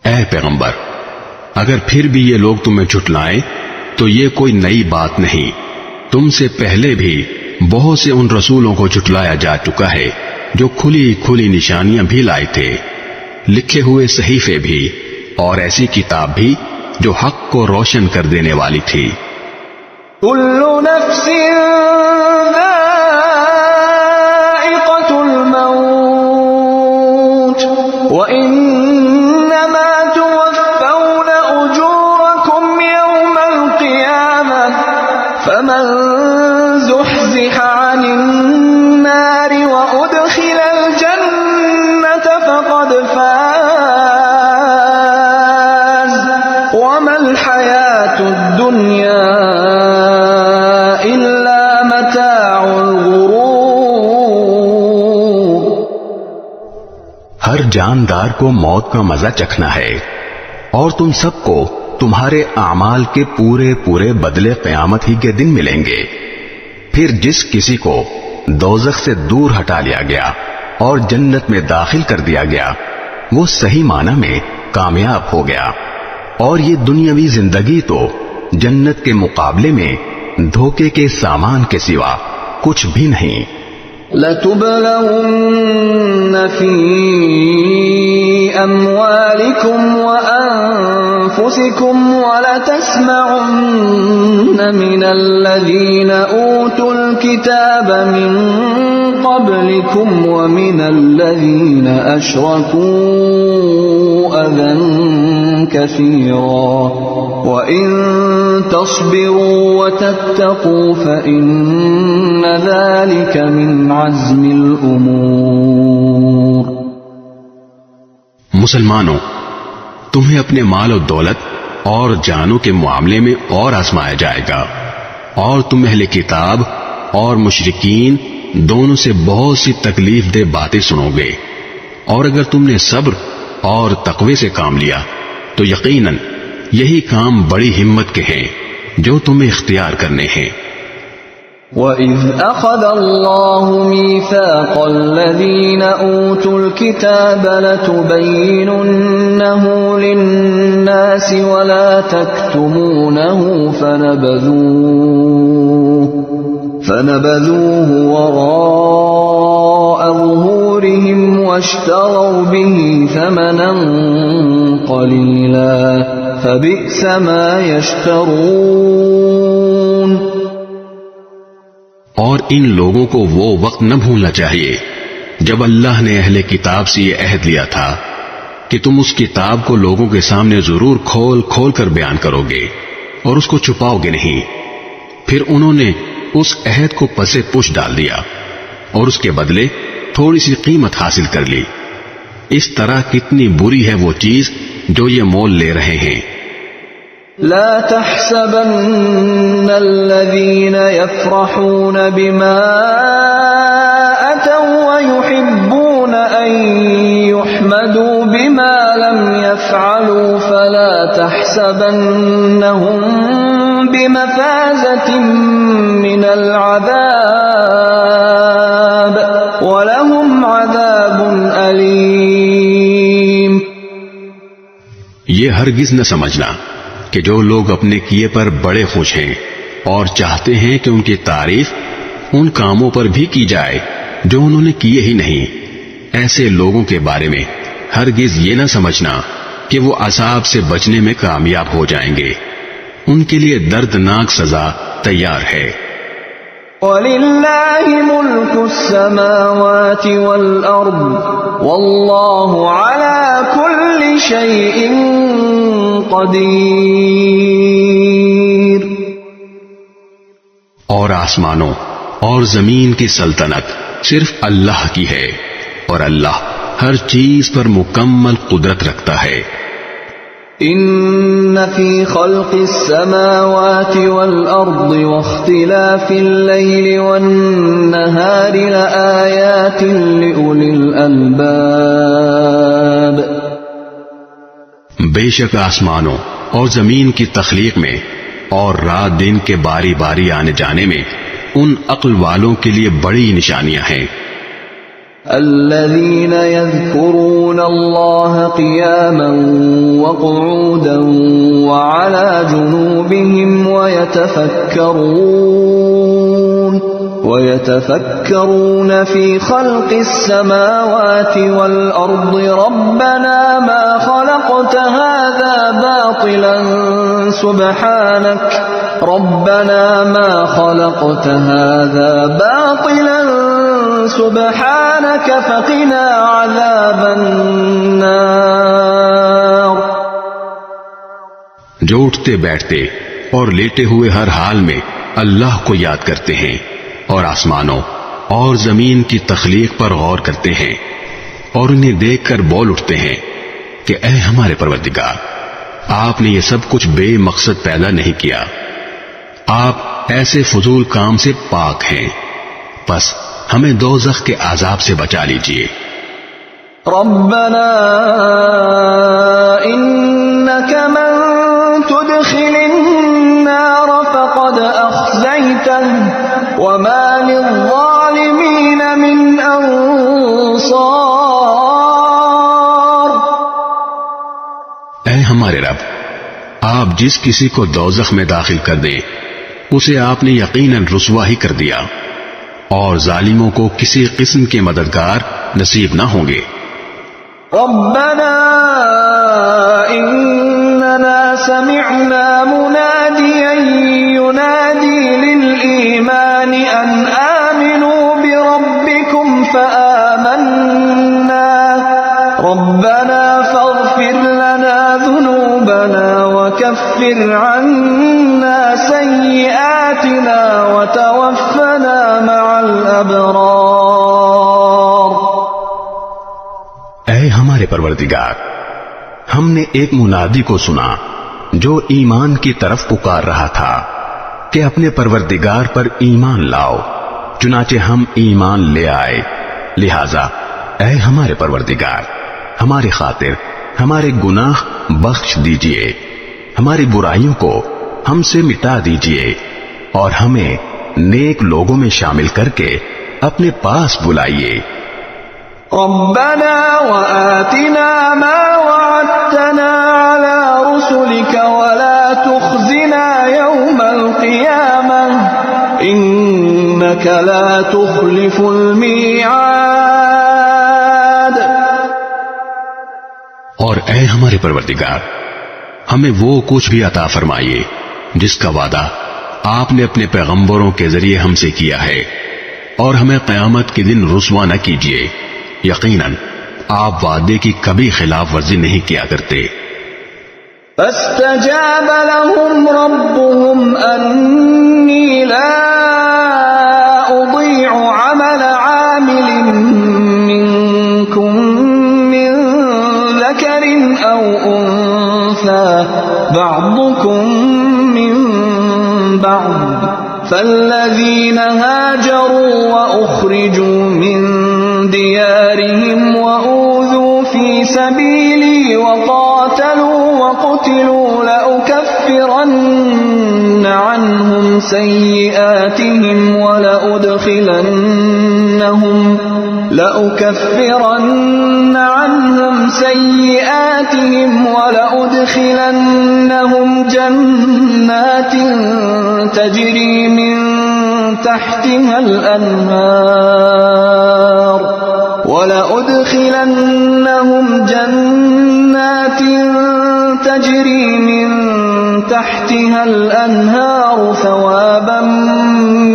اے پیغمبر، اگر پھر بھی یہ لوگ تمہیں جھٹلائیں تو یہ کوئی نئی بات نہیں، تم سے پہلے بھی بہت سے ان رسولوں کو جھٹلایا جا چکا ہے جو کھلی کھلی نشانیاں بھی لائے تھے، لکھے ہوئے صحیفے بھی، اور ایسی کتاب بھی جو حق کو روشن کر دینے والی تھی۔ كل نفس ذائقة الموت وإنما توفون فاز وما الحياة الدنيا إلا متاع الغرور۔ ہر جاندار کو موت کا مزہ چکھنا ہے، اور تم سب کو تمہارے اعمال کے پورے پورے بدلے قیامت ہی کے دن ملیں گے۔ پھر جس کسی کو دوزخ سے دور ہٹا لیا گیا اور جنت میں داخل کر دیا گیا، وہ صحیح معنی میں کامیاب ہو گیا، اور یہ دنیاوی زندگی تو جنت کے مقابلے میں دھوکے کے سامان کے سوا کچھ بھی نہیں۔ لَتُبْلَوُنَّ فِي أَمْوَالِكُمْ وَأَنفُسِكُمْ وَلَتَسْمَعُنَّ مِنَ الَّذِينَ أُوتُوا الْكِتَابَ مِنْ قَبْلِكُمْ وَمِنَ الَّذِينَ أَشْرَكُوا أَذًى كَثِيرًا وَإِن تَصْبِرُوا وَتَتَّقُوا فَإِنَّ ذَلِكَ مِنْ عَزْمِ الْأُمُورِ۔ مسلمانوں، تمہیں اپنے مال و دولت اور جانوں کے معاملے میں اور آزمایا جائے گا، اور تم اہل کتاب اور مشرکین دونوں سے بہت سی تکلیف دہ باتیں سنو گے، اور اگر تم نے صبر اور تقوی سے کام لیا تو یقیناً یہی کام بڑی ہمت کے ہیں جو تمہیں اختیار کرنے ہیں۔ وَإِذْ أَخَذَ اللَّهُ مِيثَاقَ الَّذِينَ أُوتُوا الْكِتَابَ لَتُبَيِّنُنَّهُ لِلنَّاسِ وَلَا تَكْتُمُونَهُ فَنَبَذُوهُ وَرَاءَ ظُهُورِهِمْ وَاشْتَرَوْا بِهِ ثَمَنًا قَلِيلًا فَبِئْسَ مَا يَشْتَرُونَ۔ اور ان لوگوں کو وہ وقت نہ بھولنا چاہیے جب اللہ نے اہل کتاب سے یہ عہد لیا تھا کہ تم اس کتاب کو لوگوں کے سامنے ضرور کھول کھول کر بیان کرو گے اور اس کو چھپاؤ گے نہیں۔ پھر انہوں نے اس عہد کو پسے پش ڈال دیا اور اس کے بدلے تھوڑی سی قیمت حاصل کر لی۔ اس طرح کتنی بری ہے وہ چیز جو یہ مول لے رہے ہیں۔ لا تحسبن الذين يفرحون بما أتوا ويحبون أن يحمدوا بما لم يفعلوا فلا تحسبنهم بمفازة من العذاب ولهم عذاب أليم۔ یہ ہرگز نہ سمجھنا کہ جو لوگ اپنے کیے پر بڑے خوش ہیں اور چاہتے ہیں کہ ان کی تعریف ان کاموں پر بھی کی جائے جو انہوں نے کیے ہی نہیں، ایسے لوگوں کے بارے میں ہرگز یہ نہ سمجھنا کہ وہ عذاب سے بچنے میں کامیاب ہو جائیں گے، ان کے لیے دردناک سزا تیار ہے۔ وَلِلَّهِ مُلْكُ السَّمَاوَاتِ وَالْأَرْضِ وَاللَّهُ عَلَى كُلِّ شَيْءٍ قدیر۔ اور آسمانوں اور زمین کی سلطنت صرف اللہ کی ہے، اور اللہ ہر چیز پر مکمل قدرت رکھتا ہے۔ ان فی خلق السماوات والارض واختلاف الليل والنهار لآیات لأولی الالباب۔ بے شک آسمانوں اور زمین کی تخلیق میں اور رات دن کے باری باری آنے جانے میں ان عقل والوں کے لیے بڑی نشانیاں ہیں۔ الذين يذكرون الله قياما وقعودا وعلى جنوبهم ويتفكرون في خلق السماوات والأرض ربنا ما خلقت هذا باطلا سبحانك فقنا عذاب النار۔ جو اٹھتے بیٹھتے اور لیٹے ہوئے ہر حال میں اللہ کو یاد کرتے ہیں اور آسمانوں اور زمین کی تخلیق پر غور کرتے ہیں، اور انہیں دیکھ کر بول اٹھتے ہیں کہ اے ہمارے پروردگار، آپ نے یہ سب کچھ بے مقصد پیدا نہیں کیا، آپ ایسے فضول کام سے پاک ہیں، بس ہمیں دوزخ کے عذاب سے بچا لیجیے۔ ربنا انك من تدخل النار فقد اخزيته وما للظالمين من انصار۔ اے ہمارے رب، آپ جس کسی کو دوزخ میں داخل کر دیں اسے آپ نے یقیناً رسوا ہی کر دیا، اور ظالموں کو کسی قسم کے مددگار نصیب نہ ہوں گے۔ ربنا اننا سمعنا مناديا ينادي للإيمان ان آمنوا بربكم فآمنا ربنا فاغفر لنا ذنوبنا وكفر عنا سيئاتنا وتوفنا مع الأبرار۔ اے ہمارے پروردگار، ہم نے ایک منادی کو سنا جو ایمان کی طرف پکار رہا تھا کہ اپنے پروردگار پر ایمان لاؤ، چنانچہ ہم ایمان لے آئے، لہذا اے ہمارے پروردگار، ہماری خاطر ہمارے گناہ بخش دیجئے، ہماری برائیوں کو ہم سے مٹا دیجئے، اور ہمیں نیک لوگوں میں شامل کر کے اپنے پاس بلائیے۔ ربنا وآتنا ما وعدتنا على رسلك ولا تخزنا يوم القيامة إنك لا تخلف الميعاد۔ اور اے ہمارے پروردگار، ہمیں وہ کچھ بھی عطا فرمائیے جس کا وعدہ آپ نے اپنے پیغمبروں کے ذریعے ہم سے کیا ہے، اور ہمیں قیامت کے دن رسوا نہ کیجیے، یقیناً آپ وعدے کی کبھی خلاف ورزی نہیں کیا کرتے۔ فاستجاب لهم ربهم أني لا أضيع عمل عامل منكم من ذكر أو أنثى بعضكم من بعض فالذين هاجروا وأخرجوا من ديارهم وأوذوا في سبيلي وقاتلوا وقتلوا لأكفرن عنهم سيئاتهم ولأدخلنهم جنات تجري من تحتها الأنهار ثوابا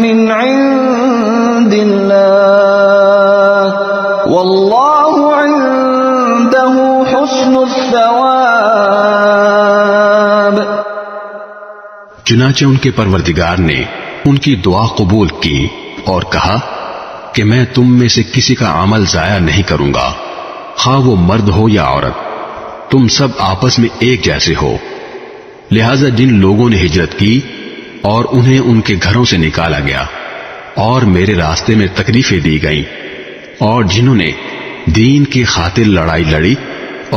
من عند الله والله عنده حسن الثواب۔ چنانچہ ان کے پروردگار نے ان کی دعا قبول کی اور کہا کہ میں تم میں سے کسی کا عمل ضائع نہیں کروں گا، خواہ وہ مرد ہو یا عورت، تم سب آپس میں ایک جیسے ہو۔ لہذا جن لوگوں نے ہجرت کی اور انہیں ان کے گھروں سے نکالا گیا اور میرے راستے میں تکلیفیں دی گئیں، اور جنہوں نے دین کی خاطر لڑائی لڑی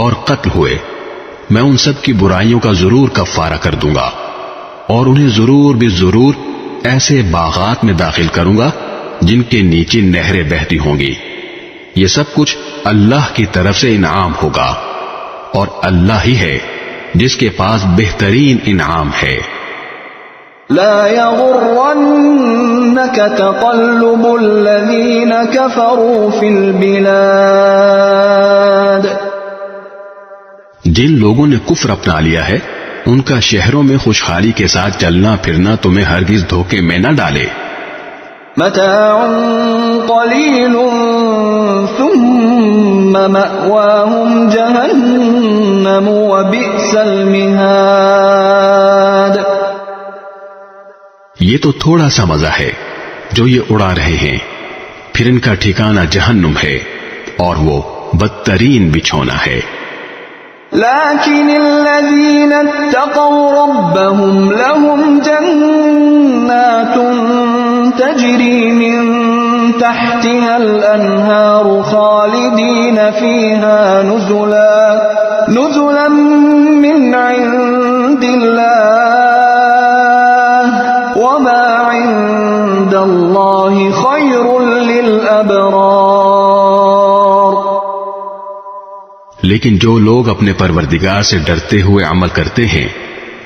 اور قتل ہوئے، میں ان سب کی برائیوں کا ضرور کفارہ کر دوں گا، اور انہیں ضرور بھی ضرور ایسے باغات میں داخل کروں گا جن کے نیچے نہریں بہتی ہوں گی۔ یہ سب کچھ اللہ کی طرف سے انعام ہوگا، اور اللہ ہی ہے جس کے پاس بہترین انعام ہے۔ لا يغرنك تقلب الذين كفروا في البلاد۔ جن لوگوں نے کفر اپنا لیا ہے ان کا شہروں میں خوشحالی کے ساتھ چلنا پھرنا تمہیں ہرگز دھوکے میں نہ ڈالے۔ متاع قلیل ثم مأواهم جہنم وبئس المہاد۔ یہ تو تھوڑا سا مزہ ہے جو یہ اڑا رہے ہیں، پھر ان کا ٹھکانہ جہنم ہے اور وہ بدترین بچھونا ہے۔ لكن الذين اتقوا ربهم لهم جنات تجري من تحتها الأنهار خالدين فيها نزلا من عند الله وما عند الله خير للأبرار۔ لیکن جو لوگ اپنے پروردگار سے ڈرتے ہوئے عمل کرتے ہیں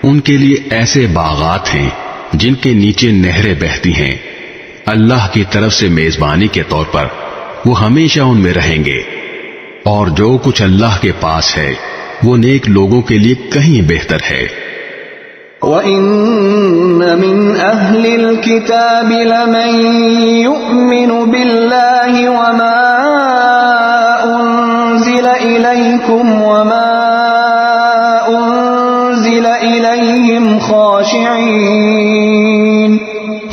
ان کے لیے ایسے باغات ہیں جن کے نیچے نہریں بہتی ہیں، اللہ کی طرف سے میزبانی کے طور پر، وہ ہمیشہ ان میں رہیں گے، اور جو کچھ اللہ کے پاس ہے وہ نیک لوگوں کے لیے کہیں بہتر ہے۔ وَإِنَّ مِنْ أَهْلِ الْكِتَابِ لَمَن يُؤْمِنُ بِاللَّهِ وَمَا أُنزِلَ إِلَيْكُمْ وَمَا أُنزِلَ إِلَيْهِمْ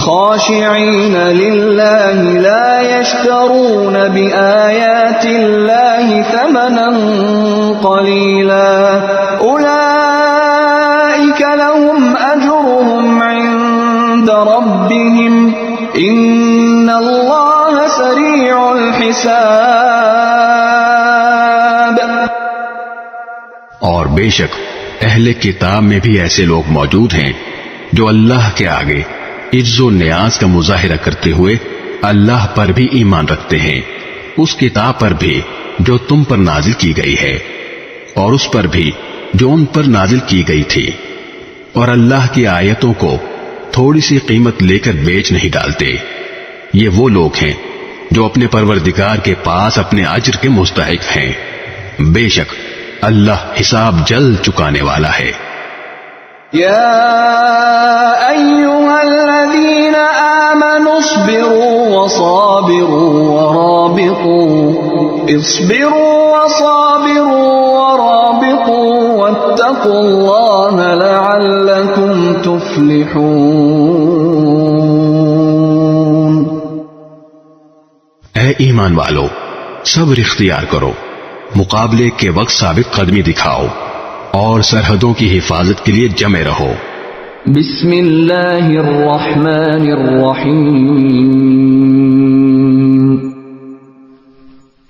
خاشعين لله لا يشترون بآيات الله ثمنا قليلا أولئك لهم أجرهم عند ربهم إن الله سريع الحساب۔ اور بے شک اہل کتاب میں بھی ایسے لوگ موجود ہیں جو اللہ کے آگے عجز و نیاز کا مظاہرہ کرتے ہوئے اللہ پر بھی ایمان رکھتے ہیں، اس کتاب پر بھی جو تم پر نازل کی گئی ہے، اور اس پر بھی جو ان پر نازل کی گئی تھی، اور اللہ کی آیتوں کو تھوڑی سی قیمت لے کر بیچ نہیں ڈالتے۔ یہ وہ لوگ ہیں جو اپنے پروردگار کے پاس اپنے اجر کے مستحق ہیں، بے شک اللہ حساب جلد چکانے والا ہے۔ يا أيها الذين آمنوا اصبروا وصابروا ورابطوا واتقوا الله لعلكم تفلحون۔ اے ایمان والو، صبر اختیار کرو، مقابلے کے وقت ثابت قدمی دکھاؤ، اور سرحدوں کی حفاظت کے لیے جمے رہو۔ بسم اللہ الرحمن الرحیم۔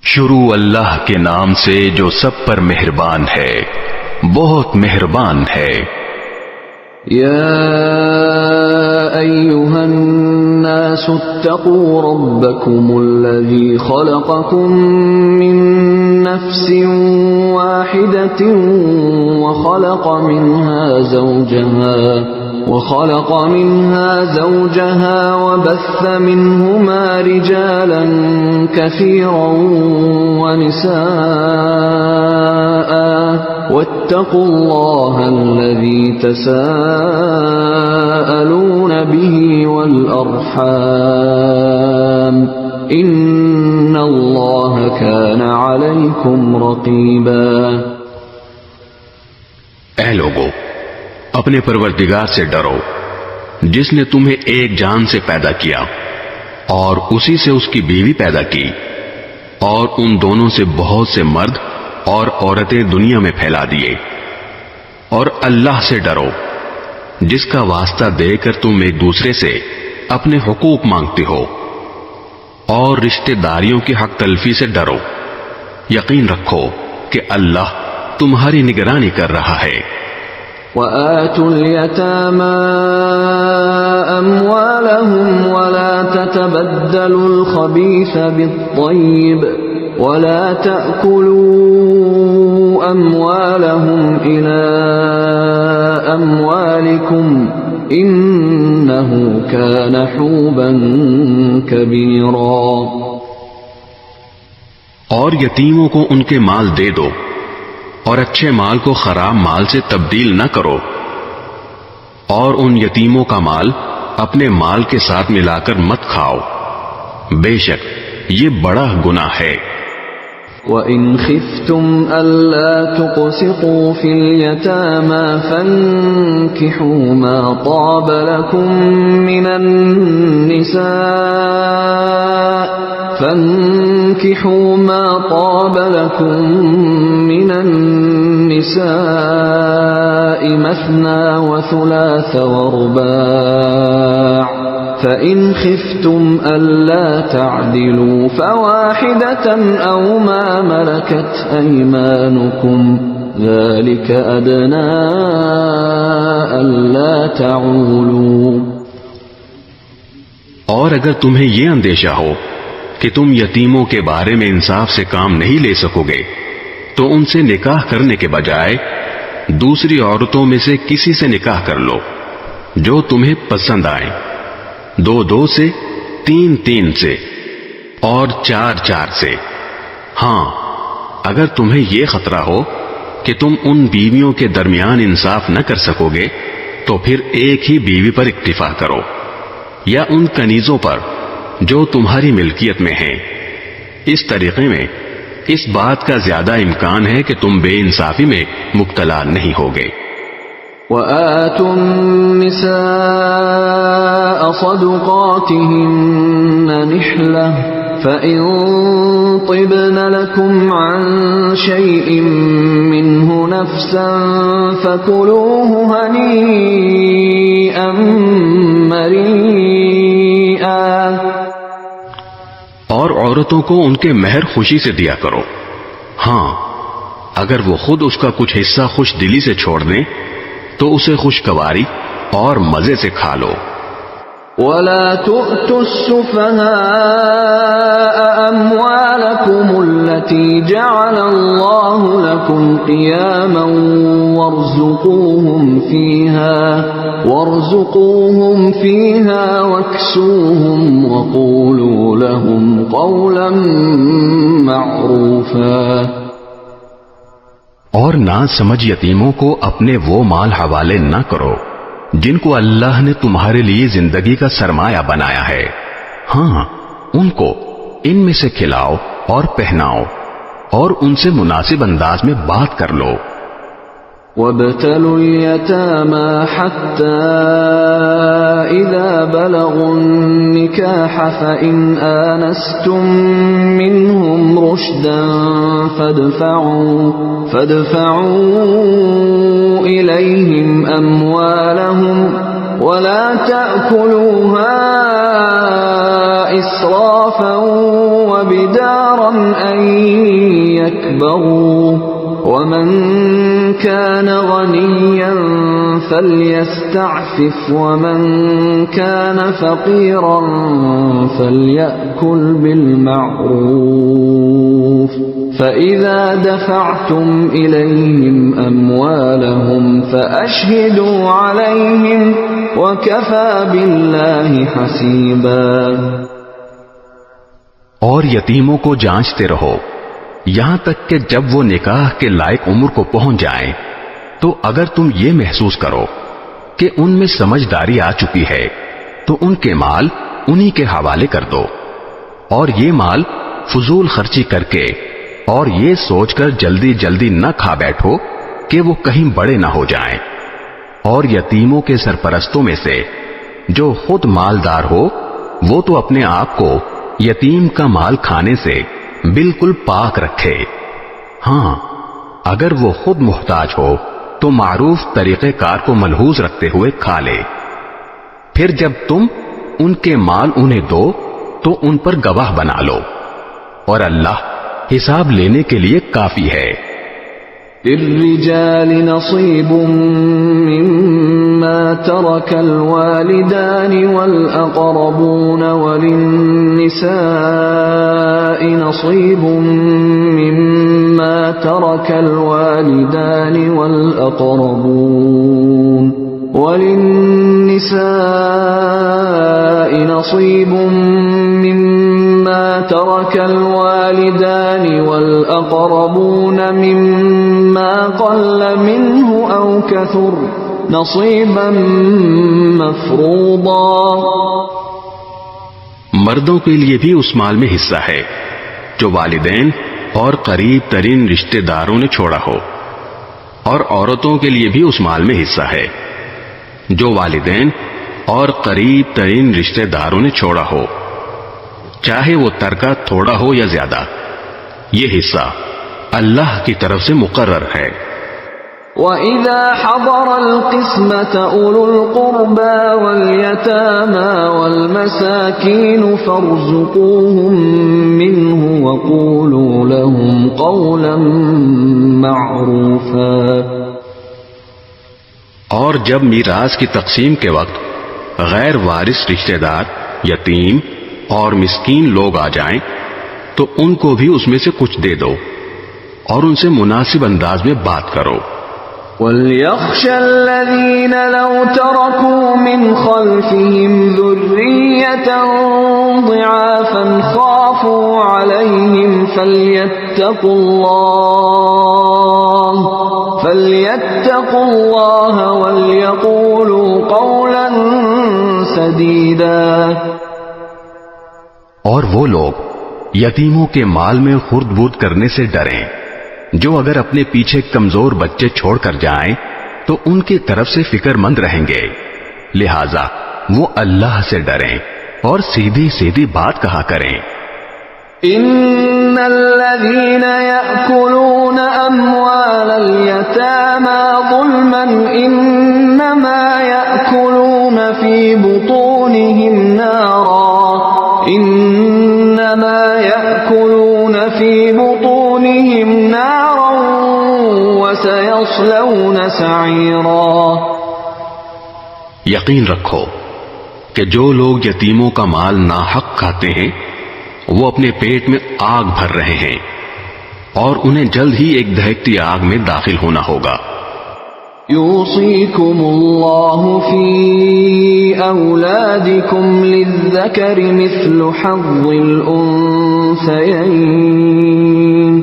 شروع اللہ کے نام سے جو سب پر مہربان ہے، بہت مہربان ہے۔ یا ایھا الناس اتقوا ربکم الذی خلقکم من نفس واحدة وخلق منها زوجها وبث منهما رجالا كثيرا ونساء واتقوا الله الذي تساءلون به والأرحام ان اللہ کان علیکم رقیبا۔ اے لوگو، اپنے پروردگار سے ڈرو جس نے تمہیں ایک جان سے پیدا کیا اور اسی سے اس کی بیوی پیدا کی، اور ان دونوں سے بہت سے مرد اور عورتیں دنیا میں پھیلا دیے، اور اللہ سے ڈرو جس کا واسطہ دے کر تم ایک دوسرے سے اپنے حقوق مانگتے ہو، اور رشتہ داریوں کی حق تلفی سے ڈرو، یقین رکھو کہ اللہ تمہاری نگرانی کر رہا ہے۔ وَآتُوا الْيَتَامَى أَمْوَالَهُمْ وَلَا تَتَبَدَّلُوا الْخَبِيثَ بِالطَّيِّبِ وَلَا تَأْكُلُوا أَمْوَالَهُمْ إِلَى أَمْوَالِكُمْ إِنَّهُ كَانَ حُوبًا كَبِيرًا۔ اور یتیموں کو ان کے مال دے دو، اور اچھے مال کو خراب مال سے تبدیل نہ کرو، اور ان یتیموں کا مال اپنے مال کے ساتھ ملا کر مت کھاؤ، بے شک یہ بڑا گناہ ہے۔ وَإِنْ خِفْتُمْ أَلَّا تُقْسِطُوا فِي الْيَتَامَى فَانكِحُوا مَا طَابَ لَكُم مِّنَ النِّسَاءِ مَثْنَىٰ وَثُلَاثَ وَرُبَاعَ، فَإِنْ خِفْتُمْ أَلَّا تَعْدِلُوا فَوَاحِدَةً أَوْ مَا مَلَكَتْ أَيْمَانُكُمْ ذَلِكَ أَدْنَىٰ أَلَّا تَعُولُوا۔ اور اگر تمہیں یہ اندیشہ ہو کہ تم یتیموں کے بارے میں انصاف سے کام نہیں لے سکو گے تو ان سے نکاح کرنے کے بجائے دوسری عورتوں میں سے کسی سے نکاح کر لو جو تمہیں پسند آئے، 2 سے، 3 سے اور 4 سے۔ ہاں، اگر تمہیں یہ خطرہ ہو کہ تم ان بیویوں کے درمیان انصاف نہ کر سکو گے تو پھر ایک ہی بیوی پر اکتفا کرو یا ان کنیزوں پر جو تمہاری ملکیت میں ہیں۔ اس طریقے میں اس بات کا زیادہ امکان ہے کہ تم بے انصافی میں مبتلا نہیں ہوگے۔ وَآتُوا النِّسَاءَ صَدُقَاتِهِنَّ نِحْلَةً فَإِن طِبْنَ لَكُمْ عَن شَيْءٍ مِّنْهُ نَفْسًا فَكُلُوهُ هَنِيئًا مَّرِيئًا۔ اور عورتوں کو ان کے مہر خوشی سے دیا کرو، ہاں اگر وہ خود اس کا کچھ حصہ خوش دلی سے چھوڑ دیں تو اسے خوشگواری اور مزے سے کھا لو۔ وَلَا تُؤْتُوا السُّفَهَاءَ أَمْوَالَكُمُ الَّتِي جَعَلَ اللَّهُ لَكُمْ قِيَامًا وَارْزُقُوهُمْ فِيهَا وَاكْسُوهُمْ وَقُولُوا لَهُمْ قَوْلًا مَّعْرُوفًا۔ اور نہ سمجھ یتیموں کو اپنے وہ مال حوالے نہ کرو جن کو اللہ نے تمہارے لیے زندگی کا سرمایہ بنایا ہے، ہاں ان کو ان میں سے کھلاؤ اور پہناؤ اور ان سے مناسب انداز میں بات کر لو۔ وَابْتَلُوا الْيَتَامَى حَتَّى إِذَا بَلَغُوا النِّكَاحَ فَإِنْ آنَسْتُم مِّنْهُمْ رُشْدًا فَادْفَعُوا إِلَيْهِمْ أَمْوَالَهُمْ وَلَا تَأْكُلُوهَا إِسْرَافًا وَبِدَارًا أَن يَكْبَرُوا، وَمَن كَانَ غَنِيًّا فَلْيَسْتَعْفِفْ وَمَن كَانَ فَقِيرًا فَلْيَأْكُلْ بِالْمَعْرُوفِ، فَإِذَا دَفَعْتُمْ إِلَيْهِمْ أَمْوَالَهُمْ فَأَشْهِدُوا عَلَيْهِمْ وَكَفَى بِاللَّهِ حَسِيبًا۔ اور یتیموں کو جانچتے رہو یہاں تک کہ جب وہ نکاح کے لائق عمر کو پہنچ جائیں تو اگر تم یہ محسوس کرو کہ ان میں سمجھداری آ چکی ہے تو ان کے مال انہی کے حوالے کر دو، اور یہ مال فضول خرچی کر کے اور یہ سوچ کر جلدی جلدی نہ کھا بیٹھو کہ وہ کہیں بڑے نہ ہو جائیں۔ اور یتیموں کے سرپرستوں میں سے جو خود مالدار ہو وہ تو اپنے آپ کو یتیم کا مال کھانے سے بالکل پاک رکھے، ہاں اگر وہ خود محتاج ہو تو معروف طریقہ کار کو ملحوظ رکھتے ہوئے کھا لے، پھر جب تم ان کے مال انہیں دو تو ان پر گواہ بنا لو، اور اللہ حساب لینے کے لیے کافی ہے۔ للرجال نصيب مما ترك الوالدان والأقربون وللنساء نصيب مما ترك الوالدان والأقربون نصيب مما ترك الوالدان والأقربون مما قل منه أو كثر نصيبا مفروضا۔ مردوں کے لیے بھی اس مال میں حصہ ہے جو والدین اور قریب ترین رشتے داروں نے چھوڑا ہو، اور عورتوں کے لیے بھی اس مال میں حصہ ہے جو والدین اور قریب ترین رشتے داروں نے چھوڑا ہو، چاہے وہ ترکہ تھوڑا ہو یا زیادہ، یہ حصہ اللہ کی طرف سے مقرر ہے۔ وَإِذَا حَضَرَ الْقِسْمَةَ أُولُو الْقُرْبَى وَالْيَتَامَى وَالْمَسَاكِينُ فَارْزُقُوهُم مِّنْهُ وَقُولُوا لَهُمْ قَوْلًا مَّعْرُوفًا۔ اور جب میراث کی تقسیم کے وقت غیر وارث رشتے دار، یتیم اور مسکین لوگ آ جائیں تو ان کو بھی اس میں سے کچھ دے دو اور ان سے مناسب انداز میں بات کرو۔ وَلْيَخْشَ الَّذِينَ لَوْ تَرَكُوا مِنْ خَلْفِهِمْ ذُرِّيَّةً ضِعَافًا خَافُوا عَلَيْهِمْ فَلْيَتَّقُوا اللَّهَ وَلْيَقُولُوا قَوْلًا سَدِيدًا۔ اور وہ لوگ یتیموں کے مال میں خرد برد کرنے سے ڈریں جو اگر اپنے پیچھے کمزور بچے چھوڑ کر جائیں تو ان کی طرف سے فکر مند رہیں گے، لہذا وہ اللہ سے ڈریں اور سیدھی سیدھی بات کہا کریں۔ ان الذين يأكلون اموال اليتامى ظلما انما يأكلون في بطونهم نارا وسيصلون سعيرا۔ یقین رکھو کہ جو لوگ یتیموں کا مال ناحق کھاتے ہیں وہ اپنے پیٹ میں آگ بھر رہے ہیں اور انہیں جلد ہی ایک دہکتی آگ میں داخل ہونا ہوگا۔ يوصيكم الله في أولادكم للذكر مثل حظ الأنثيين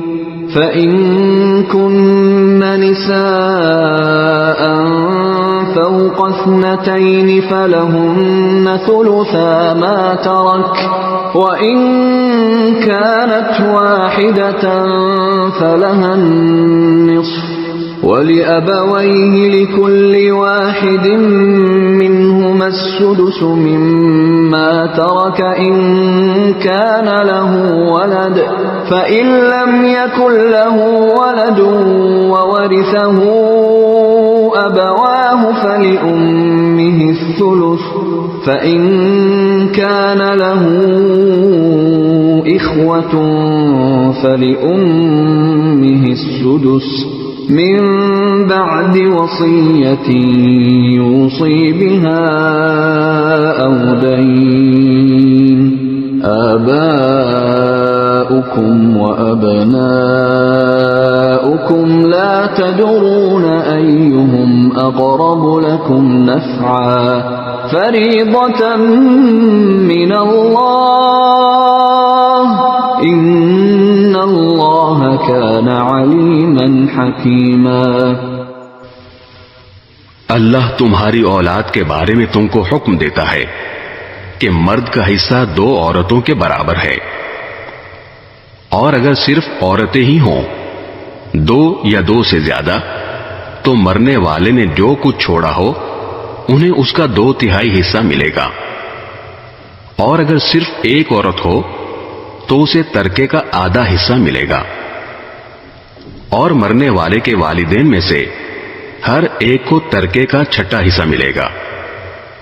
فإن كن نساء فوق 2 فلهن ثلثا ما ترك وإن كانت واحدة فلها النصف وَلِأَبَوَيْهِ لِكُلِّ وَاحِدٍ مِّنْهُمَا السُّدُسُ مِمَّا تَرَكَ إِن كَانَ لَهُ وَلَدٌ فَإِن لَّمْ يَكُن لَّهُ وَلَدٌ وَوَرِثَهُ أَبَوَاهُ فَلِأُمِّهِ الثُّلُثُ فَإِن كَانَ لَهُ إِخْوَةٌ فَلِأُمِّهِ السُّدُسُ من بعد وصية يوصي بها أو دين آباؤكم وأبناؤكم لا تدرون أيهم أقرب لكم نفعا فريضة من الله إن اللہ کان علیما حکیما۔ اللہ تمہاری اولاد کے بارے میں تم کو حکم دیتا ہے کہ مرد کا حصہ 2 عورتوں کے برابر ہے، اور اگر صرف عورتیں ہی ہوں 2 یا 2 سے زیادہ تو مرنے والے نے جو کچھ چھوڑا ہو انہیں اس کا 2/3 حصہ ملے گا، اور اگر صرف ایک عورت ہو تو اسے ترکے کا آدھا حصہ ملے گا، اور مرنے والے کے والدین میں سے ہر ایک کو ترکے کا 6واں حصہ ملے گا،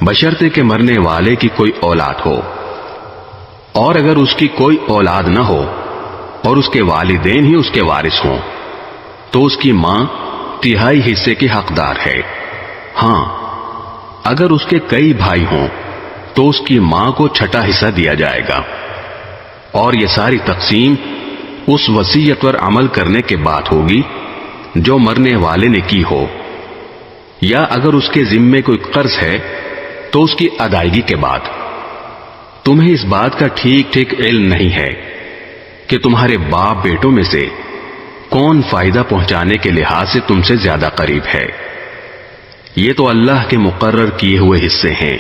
بشرطے کہ مرنے والے کی کوئی اولاد ہو، اور اگر اس کی کوئی اولاد نہ ہو اور اس کے والدین ہی اس کے وارث ہوں تو اس کی ماں 3/4 حصے کی حقدار ہے۔ ہاں اگر اس کے کئی بھائی ہوں تو اس کی ماں کو 6واں حصہ دیا جائے گا، اور یہ ساری تقسیم اس وصیت پر عمل کرنے کے بعد ہوگی جو مرنے والے نے کی ہو، یا اگر اس کے ذمے کوئی قرض ہے تو اس کی ادائیگی کے بعد۔ تمہیں اس بات کا ٹھیک ٹھیک علم نہیں ہے کہ تمہارے باپ بیٹوں میں سے کون فائدہ پہنچانے کے لحاظ سے تم سے زیادہ قریب ہے، یہ تو اللہ کے مقرر کیے ہوئے حصے ہیں۔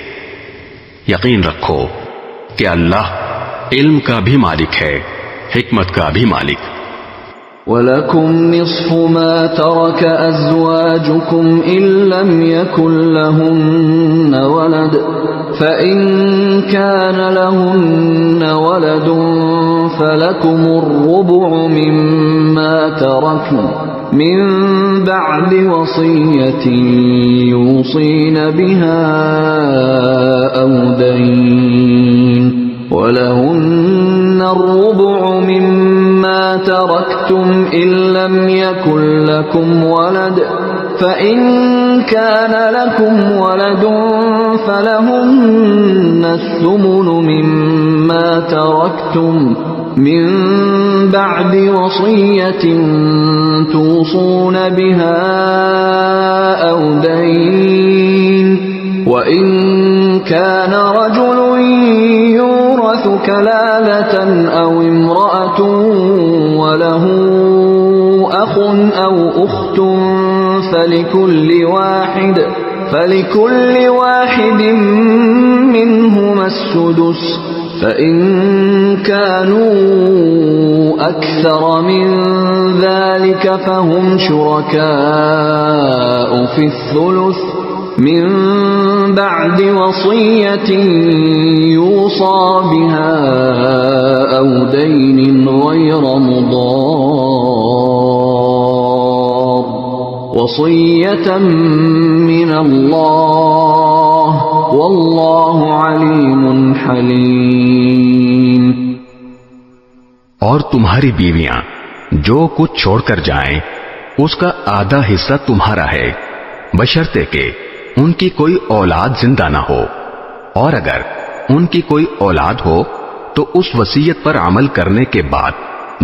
یقین رکھو کہ اللہ علم کا بھی مالک ہے، حکمت کا بھی مالک۔ وَلَكُمْ نِصْفُ مَا تَرَكَ أَزْوَاجُكُمْ إِن لَّمْ يَكُن لَّهُنَّ وَلَدٌ فَإِن كَانَ لَهُنَّ وَلَدٌ فَلَكُمُ الرُّبُعُ مِمَّا تَرَكْنَ مِن بَعْدِ وَصِيَّةٍ يُوصِينَ بِهَا أَوْ دَيْنٍ وَلَهُنَّ الرُّبُعُ مِمَّا تَرَكْتُمْ إِن لَّمْ يَكُن لَّكُمْ وَلَدٌ فَإِن كَانَ لَكُمْ وَلَدٌ فَلَهُنَّ الثُّمُنُ مِمَّا تَرَكْتُمْ مِن بَعْدِ وَصِيَّةٍ تُوصُونَ بِهَا أَوْ دَيْنٍ وَإِن كَانَ رَجُلٌ يُورَثُ كَلَالَةً أَوْ امْرَأَةٌ وَلَهُ أَخٌ أَوْ أُخْتٌ فَلِكُلِّ واحد منهما السُّدُسُ فَإِن كَانُوا أَكْثَرَ مِن ذَلِكَ فَهُمْ شُرَكَاءُ فِي الثُّلُثِ من بعد وصية يوصى بها أو دين غير مضار وصية من الله والله عليم حليم. اور تمہاری بیویاں جو کچھ چھوڑ کر جائیں اس کا آدھا حصہ تمہارا ہے بشرطے کہ ان کی کوئی اولاد زندہ نہ ہو، اور اگر ان کی کوئی اولاد ہو تو اس وصیت پر عمل کرنے کے بعد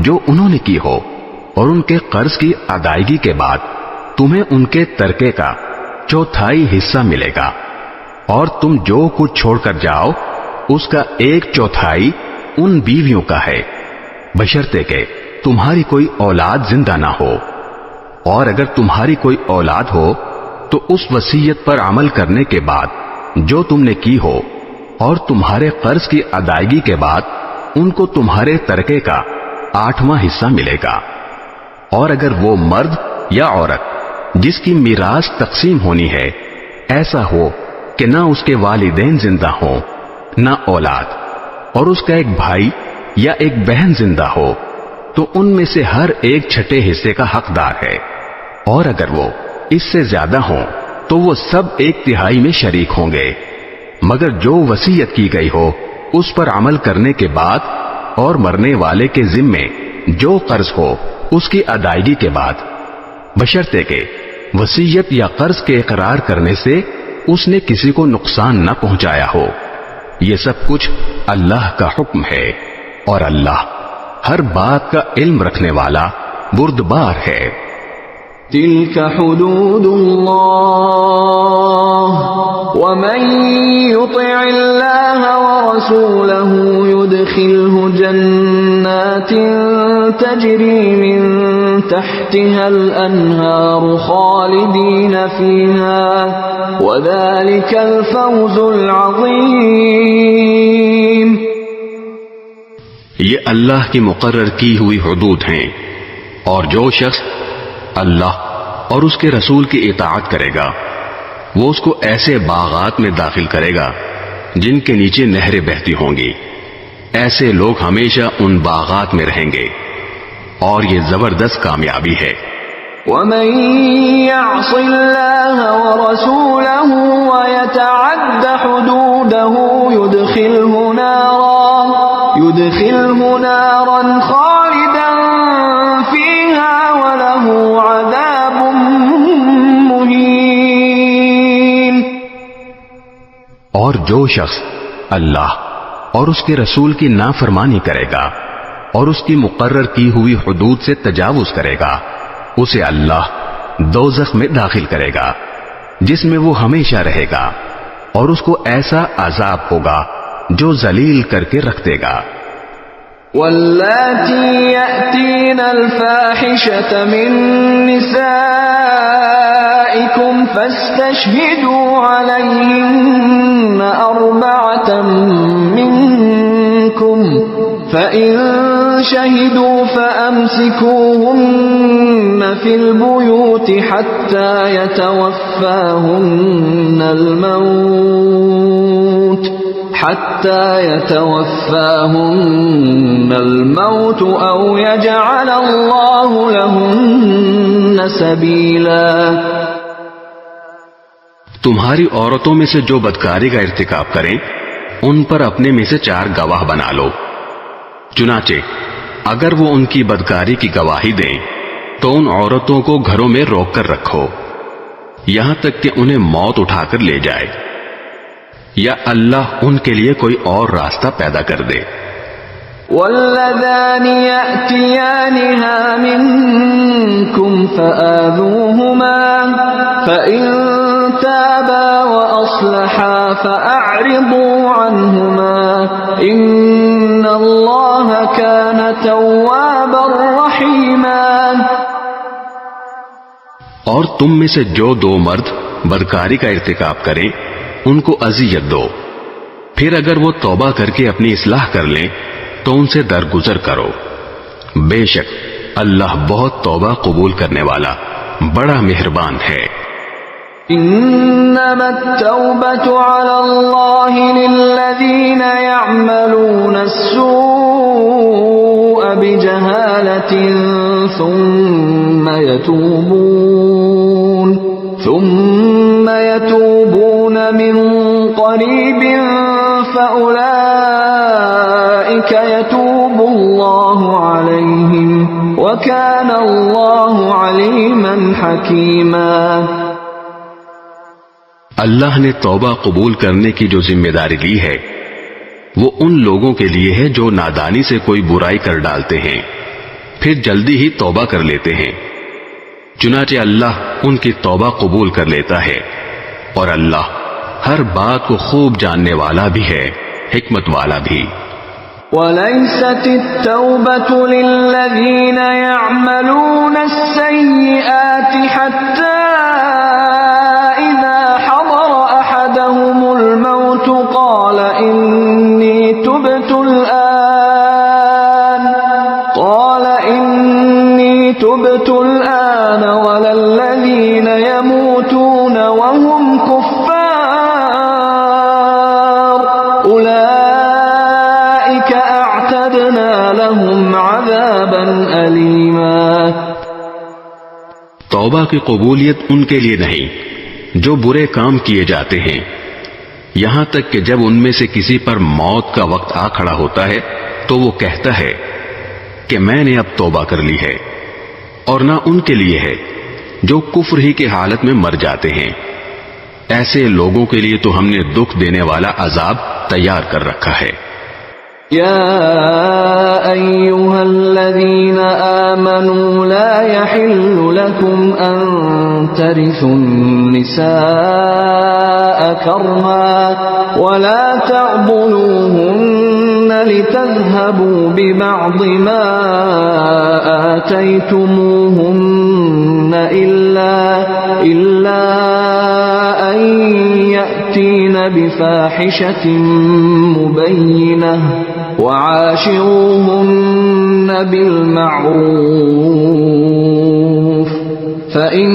جو انہوں نے کی ہو اور ان کے قرض کی ادائیگی کے بعد تمہیں ان کے ترکے کا چوتھائی حصہ ملے گا، اور تم جو کچھ چھوڑ کر جاؤ اس کا 1/4 ان بیویوں کا ہے بشرطے کہ تمہاری کوئی اولاد زندہ نہ ہو، اور اگر تمہاری کوئی اولاد ہو تو اس وصیت پر عمل کرنے کے بعد جو تم نے کی ہو اور تمہارے قرض کی ادائیگی کے بعد ان کو تمہارے ترکے کا 8واں حصہ ملے گا. اور اگر وہ مرد یا عورت جس کی میراث تقسیم ہونی ہے ایسا ہو کہ نہ اس کے والدین زندہ ہوں نہ اولاد، اور اس کا ایک بھائی یا ایک بہن زندہ ہو، تو ان میں سے ہر ایک 6 حصے کا حقدار ہے، اور اگر وہ اس سے زیادہ ہوں تو وہ سب 1/3 میں شریک ہوں گے، مگر جو وصیت کی گئی ہو اس پر عمل کرنے کے بعد اور مرنے والے کے ذمے جو قرض ہو اس کی ادائیگی کے بعد، بشرطے کہ وصیت یا قرض کے اقرار کرنے سے اس نے کسی کو نقصان نہ پہنچایا ہو. یہ سب کچھ اللہ کا حکم ہے، اور اللہ ہر بات کا علم رکھنے والا بردبار ہے. تلك حدود الله ومن يطع الله ورسوله يدخله جنات تجري من تحتها الأنهار خالدين فيها وذلك الفوز العظيم. یہ اللہ کی مقرر کی ہوئی حدود ہیں، اور جو شخص اللہ اور اس کے رسول کی اطاعت کرے گا وہ اس کو ایسے باغات میں داخل کرے گا جن کے نیچے نہریں بہتی ہوں گی. ایسے لوگ ہمیشہ ان باغات میں رہیں گے، اور یہ زبردست کامیابی ہے. وَمَن يَعْصِ اللَّهَ وَرَسُولَهُ وَيَتَعَدَّ حُدُودَهُ يُدْخِلْهُ نَارًا خَالِدًا فِيهَا وَلَهُ عَذَابٌ مُهِينٌ. اور جو شخص اللہ اور اس کے رسول کی نافرمانی کرے گا اور اس کی مقرر کی ہوئی حدود سے تجاوز کرے گا اسے اللہ دوزخ میں داخل کرے گا جس میں وہ ہمیشہ رہے گا، اور اس کو ایسا عذاب ہوگا جو ذلیل کر کے رکھ دے گا. واللاتی یأتین الفاحشة من نسائکم فاستشہدوا علیہن 4 منکم فإن شهدوا فأمسكوهن في البيوت حتى يتوفاهن الموت أو يجعل الله لهن سبيلا. تمہاری عورتوں میں سے جو بدکاری کا ارتکاب کریں ان پر اپنے میں سے 4 گواہ بنا لو. چنانچہ اگر وہ ان کی بدکاری کی گواہی دیں تو ان عورتوں کو گھروں میں روک کر رکھو یہاں تک کہ انہیں موت اٹھا کر لے جائے یا اللہ ان کے لیے کوئی اور راستہ پیدا کر دے. واللذان يأتيانها منكم فآذوهما فإن تابا وأصلحا فأعرضوا عنهما إن الله كان توابا رحيما. اور تم میں سے جو 2 مرد بدکاری کا ارتکاب کریں ان کو اذیت دو، پھر اگر وہ توبہ کر کے اپنی اصلاح کر لیں تو ان سے درگزر کرو، بے شک اللہ بہت توبہ قبول کرنے والا بڑا مہربان ہے. انما التوبة على الله للذين يعملون السوء بجهالة ثم يتوبون من قريب فأولئك يتوب الله عليهم وكان الله عليما حكيما. اللہ نے توبہ قبول کرنے کی جو ذمہ داری لی ہے وہ ان لوگوں کے لیے ہے جو نادانی سے کوئی برائی کر ڈالتے ہیں پھر جلدی ہی توبہ کر لیتے ہیں، چنانچہ اللہ ان کی توبہ قبول کر لیتا ہے اور اللہ ہر بات کو خوب جاننے والا بھی ہے، حکمت والا بھی. وَلَيْسَتِ التَّوْبَةُ لِلَّذِينَ يَعْمَلُونَ السَّيِّئَاتِ حَتَّى إِذَا حَضَرَ أَحَدَهُمُ الْمَوْتُ قَالَ إِنِّي تُبْتُ الْآنَ وَلَا الَّذِينَ يَمُوتُونَ وَهُمْ كُفَّارٌ أُولَئِكَ أَعْتَدْنَا لَهُمْ عَذَابًا أَلِيمًا. توبہ کی قبولیت ان کے لیے نہیں جو برے کام کیے جاتے ہیں، یہاں تک کہ جب ان میں سے کسی پر موت کا وقت آ کھڑا ہوتا ہے تو وہ کہتا ہے کہ میں نے اب توبہ کر لی ہے، اور نہ ان کے لیے ہے جو کفر ہی کی حالت میں مر جاتے ہیں. ایسے لوگوں کے لیے تو ہم نے دکھ دینے والا عذاب تیار کر رکھا ہے. يا أيها الذين آمنوا لا يحل لكم أن ترثوا النساء كرها ولا تعضلوهن لتذهبوا ببعض ما آتيتموهن إلا أن يأتين بفاحشة مبينة وعاشروهن بالمعروف فإن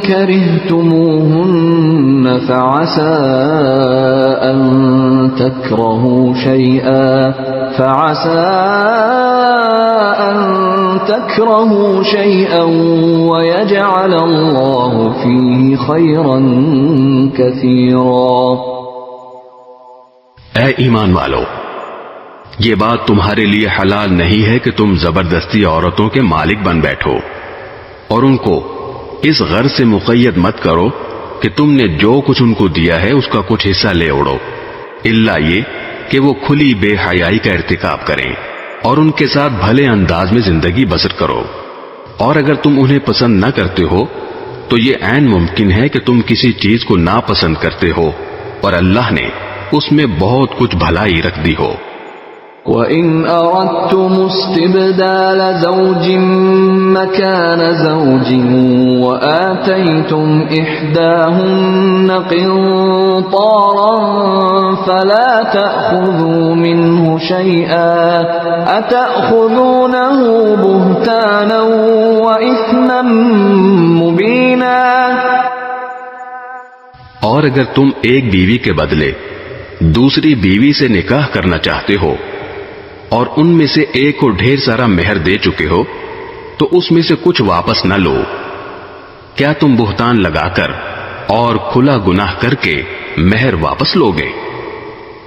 كرهتموهن فعسى أن تكرهوا شيئا ويجعل الله فيه خيرا كثيرا. اے ایمان والو، یہ بات تمہارے لیے حلال نہیں ہے کہ تم زبردستی عورتوں کے مالک بن بیٹھو، اور ان کو اس غرض سے مقید مت کرو کہ تم نے جو کچھ ان کو دیا ہے اس کا کچھ حصہ لے اڑو، الا یہ کہ وہ کھلی بے حیائی کا ارتکاب کریں اور ان کے ساتھ بھلے انداز میں زندگی بسر کرو. اور اگر تم انہیں پسند نہ کرتے ہو تو یہ عین ممکن ہے کہ تم کسی چیز کو ناپسند کرتے ہو اور اللہ نے اس میں بہت کچھ بھلائی رکھ دی ہو. وَإِنْ أَرَدْتُمُ اسْتِبْدَالَ زَوْجٍ مَّكَانَ زَوْجٍ وَآتَيْتُمْ إِحْدَاهُنَّ قِنطَارًا فَلَا تَأْخُذُوا مِنْهُ شَيْئًا أَتَأْخُذُونَهُ بُهْتَانًا وَإِثْمًا مُّبِينًا۔ اور اگر تم ایک بیوی کے بدلے دوسری بیوی سے نکاح کرنا چاہتے ہو اور ان میں سے ایک کو ڈھیر سارا مہر دے چکے ہو تو اس میں سے کچھ واپس نہ لو، کیا تم بہتان لگا کر اور کھلا گناہ کر کے مہر واپس لوگے؟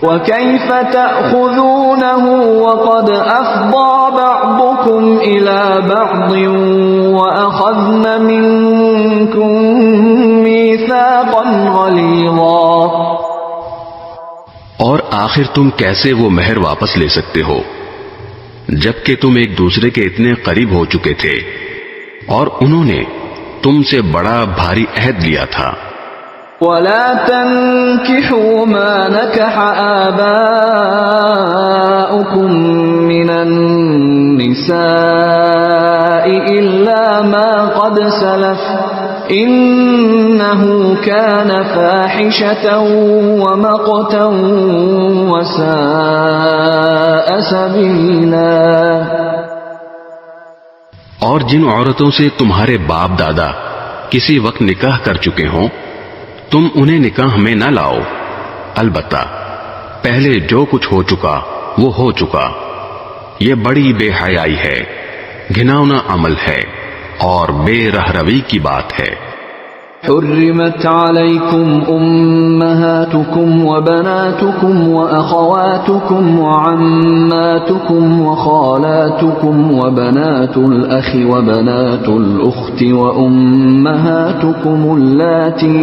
وَكَيْفَ تَأْخُذُونَهُ وَقَدْ أَفْضَىٰ بَعْضُكُمْ إِلَىٰ بَعْضٍ وَأَخَذْنَ مِنكُم مِّيثَاقًا غَلِيظًا۔ اور آخر تم کیسے وہ مہر واپس لے سکتے ہو جبکہ تم ایک دوسرے کے اتنے قریب ہو چکے تھے اور انہوں نے تم سے بڑا بھاری عہد لیا تھا۔ وَلَا تَنكِحُوا مَا نَكَحَ آبَاؤُكُم مِّنَ النِّسَاءِ إِلَّا مَا قَدْ سَلَفَ إِنَّهُ كَانَ فَاحِشَةً وَمَقْتًا وَسَاءَ سَبِيلًا۔ اور جن عورتوں سے تمہارے باپ دادا کسی وقت نکاح کر چکے ہوں تم انہیں نکاح میں نہ لاؤ، البتہ پہلے جو کچھ ہو چکا وہ ہو چکا، یہ بڑی بے حیائی ہے، گھناؤنا عمل ہے اور بے رہروی کی بات ہے۔ حرمت عليكم أمهاتكم وبناتكم وأخواتكم وعماتكم وخالاتكم وبنات الأخ وبنات الأخت وأمهاتكم اللاتي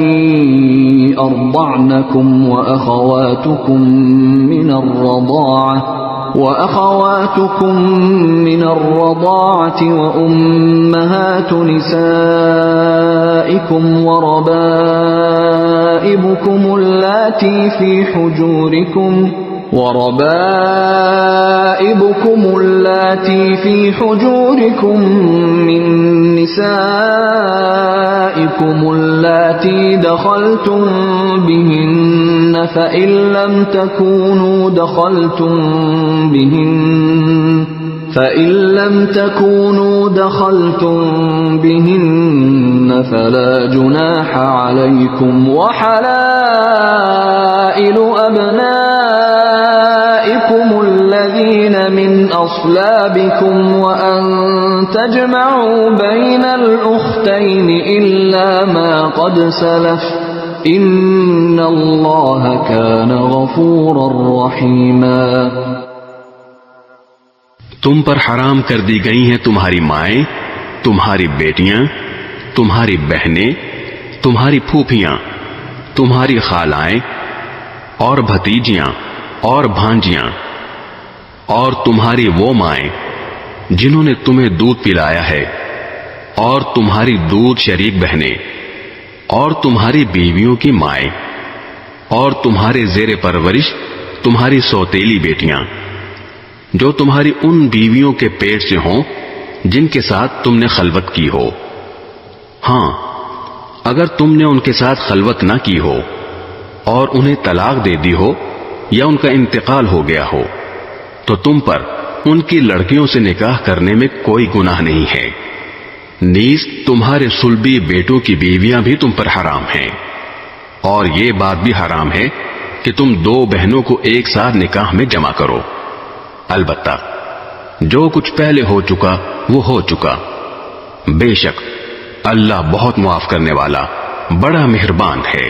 أرضعنكم وأخواتكم من الرضاعة وأمهات نسائكم وربائبكم اللاتي في حجوركم من نسائكم اللاتي دخلتم بهن فإن لم تكونوا دخلتم بهن فلا جناح عليكم وحلائل أبنائكم الذين من أصلابكم وأن تجمعوا بين الأختين إلا ما قد سلف إن الله كان غفورا رحيما۔ تم پر حرام کر دی گئی ہیں تمہاری مائیں، تمہاری بیٹیاں، تمہاری بہنیں، تمہاری پھوپھیاں، تمہاری خالائیں اور بھتیجیاں اور بھانجیاں، اور تمہاری وہ مائیں جنہوں نے تمہیں دودھ پلایا ہے، اور تمہاری دودھ شریک بہنیں، اور تمہاری بیویوں کی مائیں، اور تمہارے زیر پرورش تمہاری سوتیلی بیٹیاں جو تمہاری ان بیویوں کے پیٹ سے ہوں جن کے ساتھ تم نے خلوت کی ہو۔ ہاں، اگر تم نے ان کے ساتھ خلوت نہ کی ہو اور انہیں طلاق دے دی ہو یا ان کا انتقال ہو گیا ہو تو تم پر ان کی لڑکیوں سے نکاح کرنے میں کوئی گناہ نہیں ہے۔ نیز تمہارے صلبی بیٹوں کی بیویاں بھی تم پر حرام ہیں، اور یہ بات بھی حرام ہے کہ تم دو بہنوں کو ایک ساتھ نکاح میں جمع کرو، البتہ جو کچھ پہلے ہو چکا وہ ہو چکا، بے شک اللہ بہت معاف کرنے والا بڑا مہربان ہے۔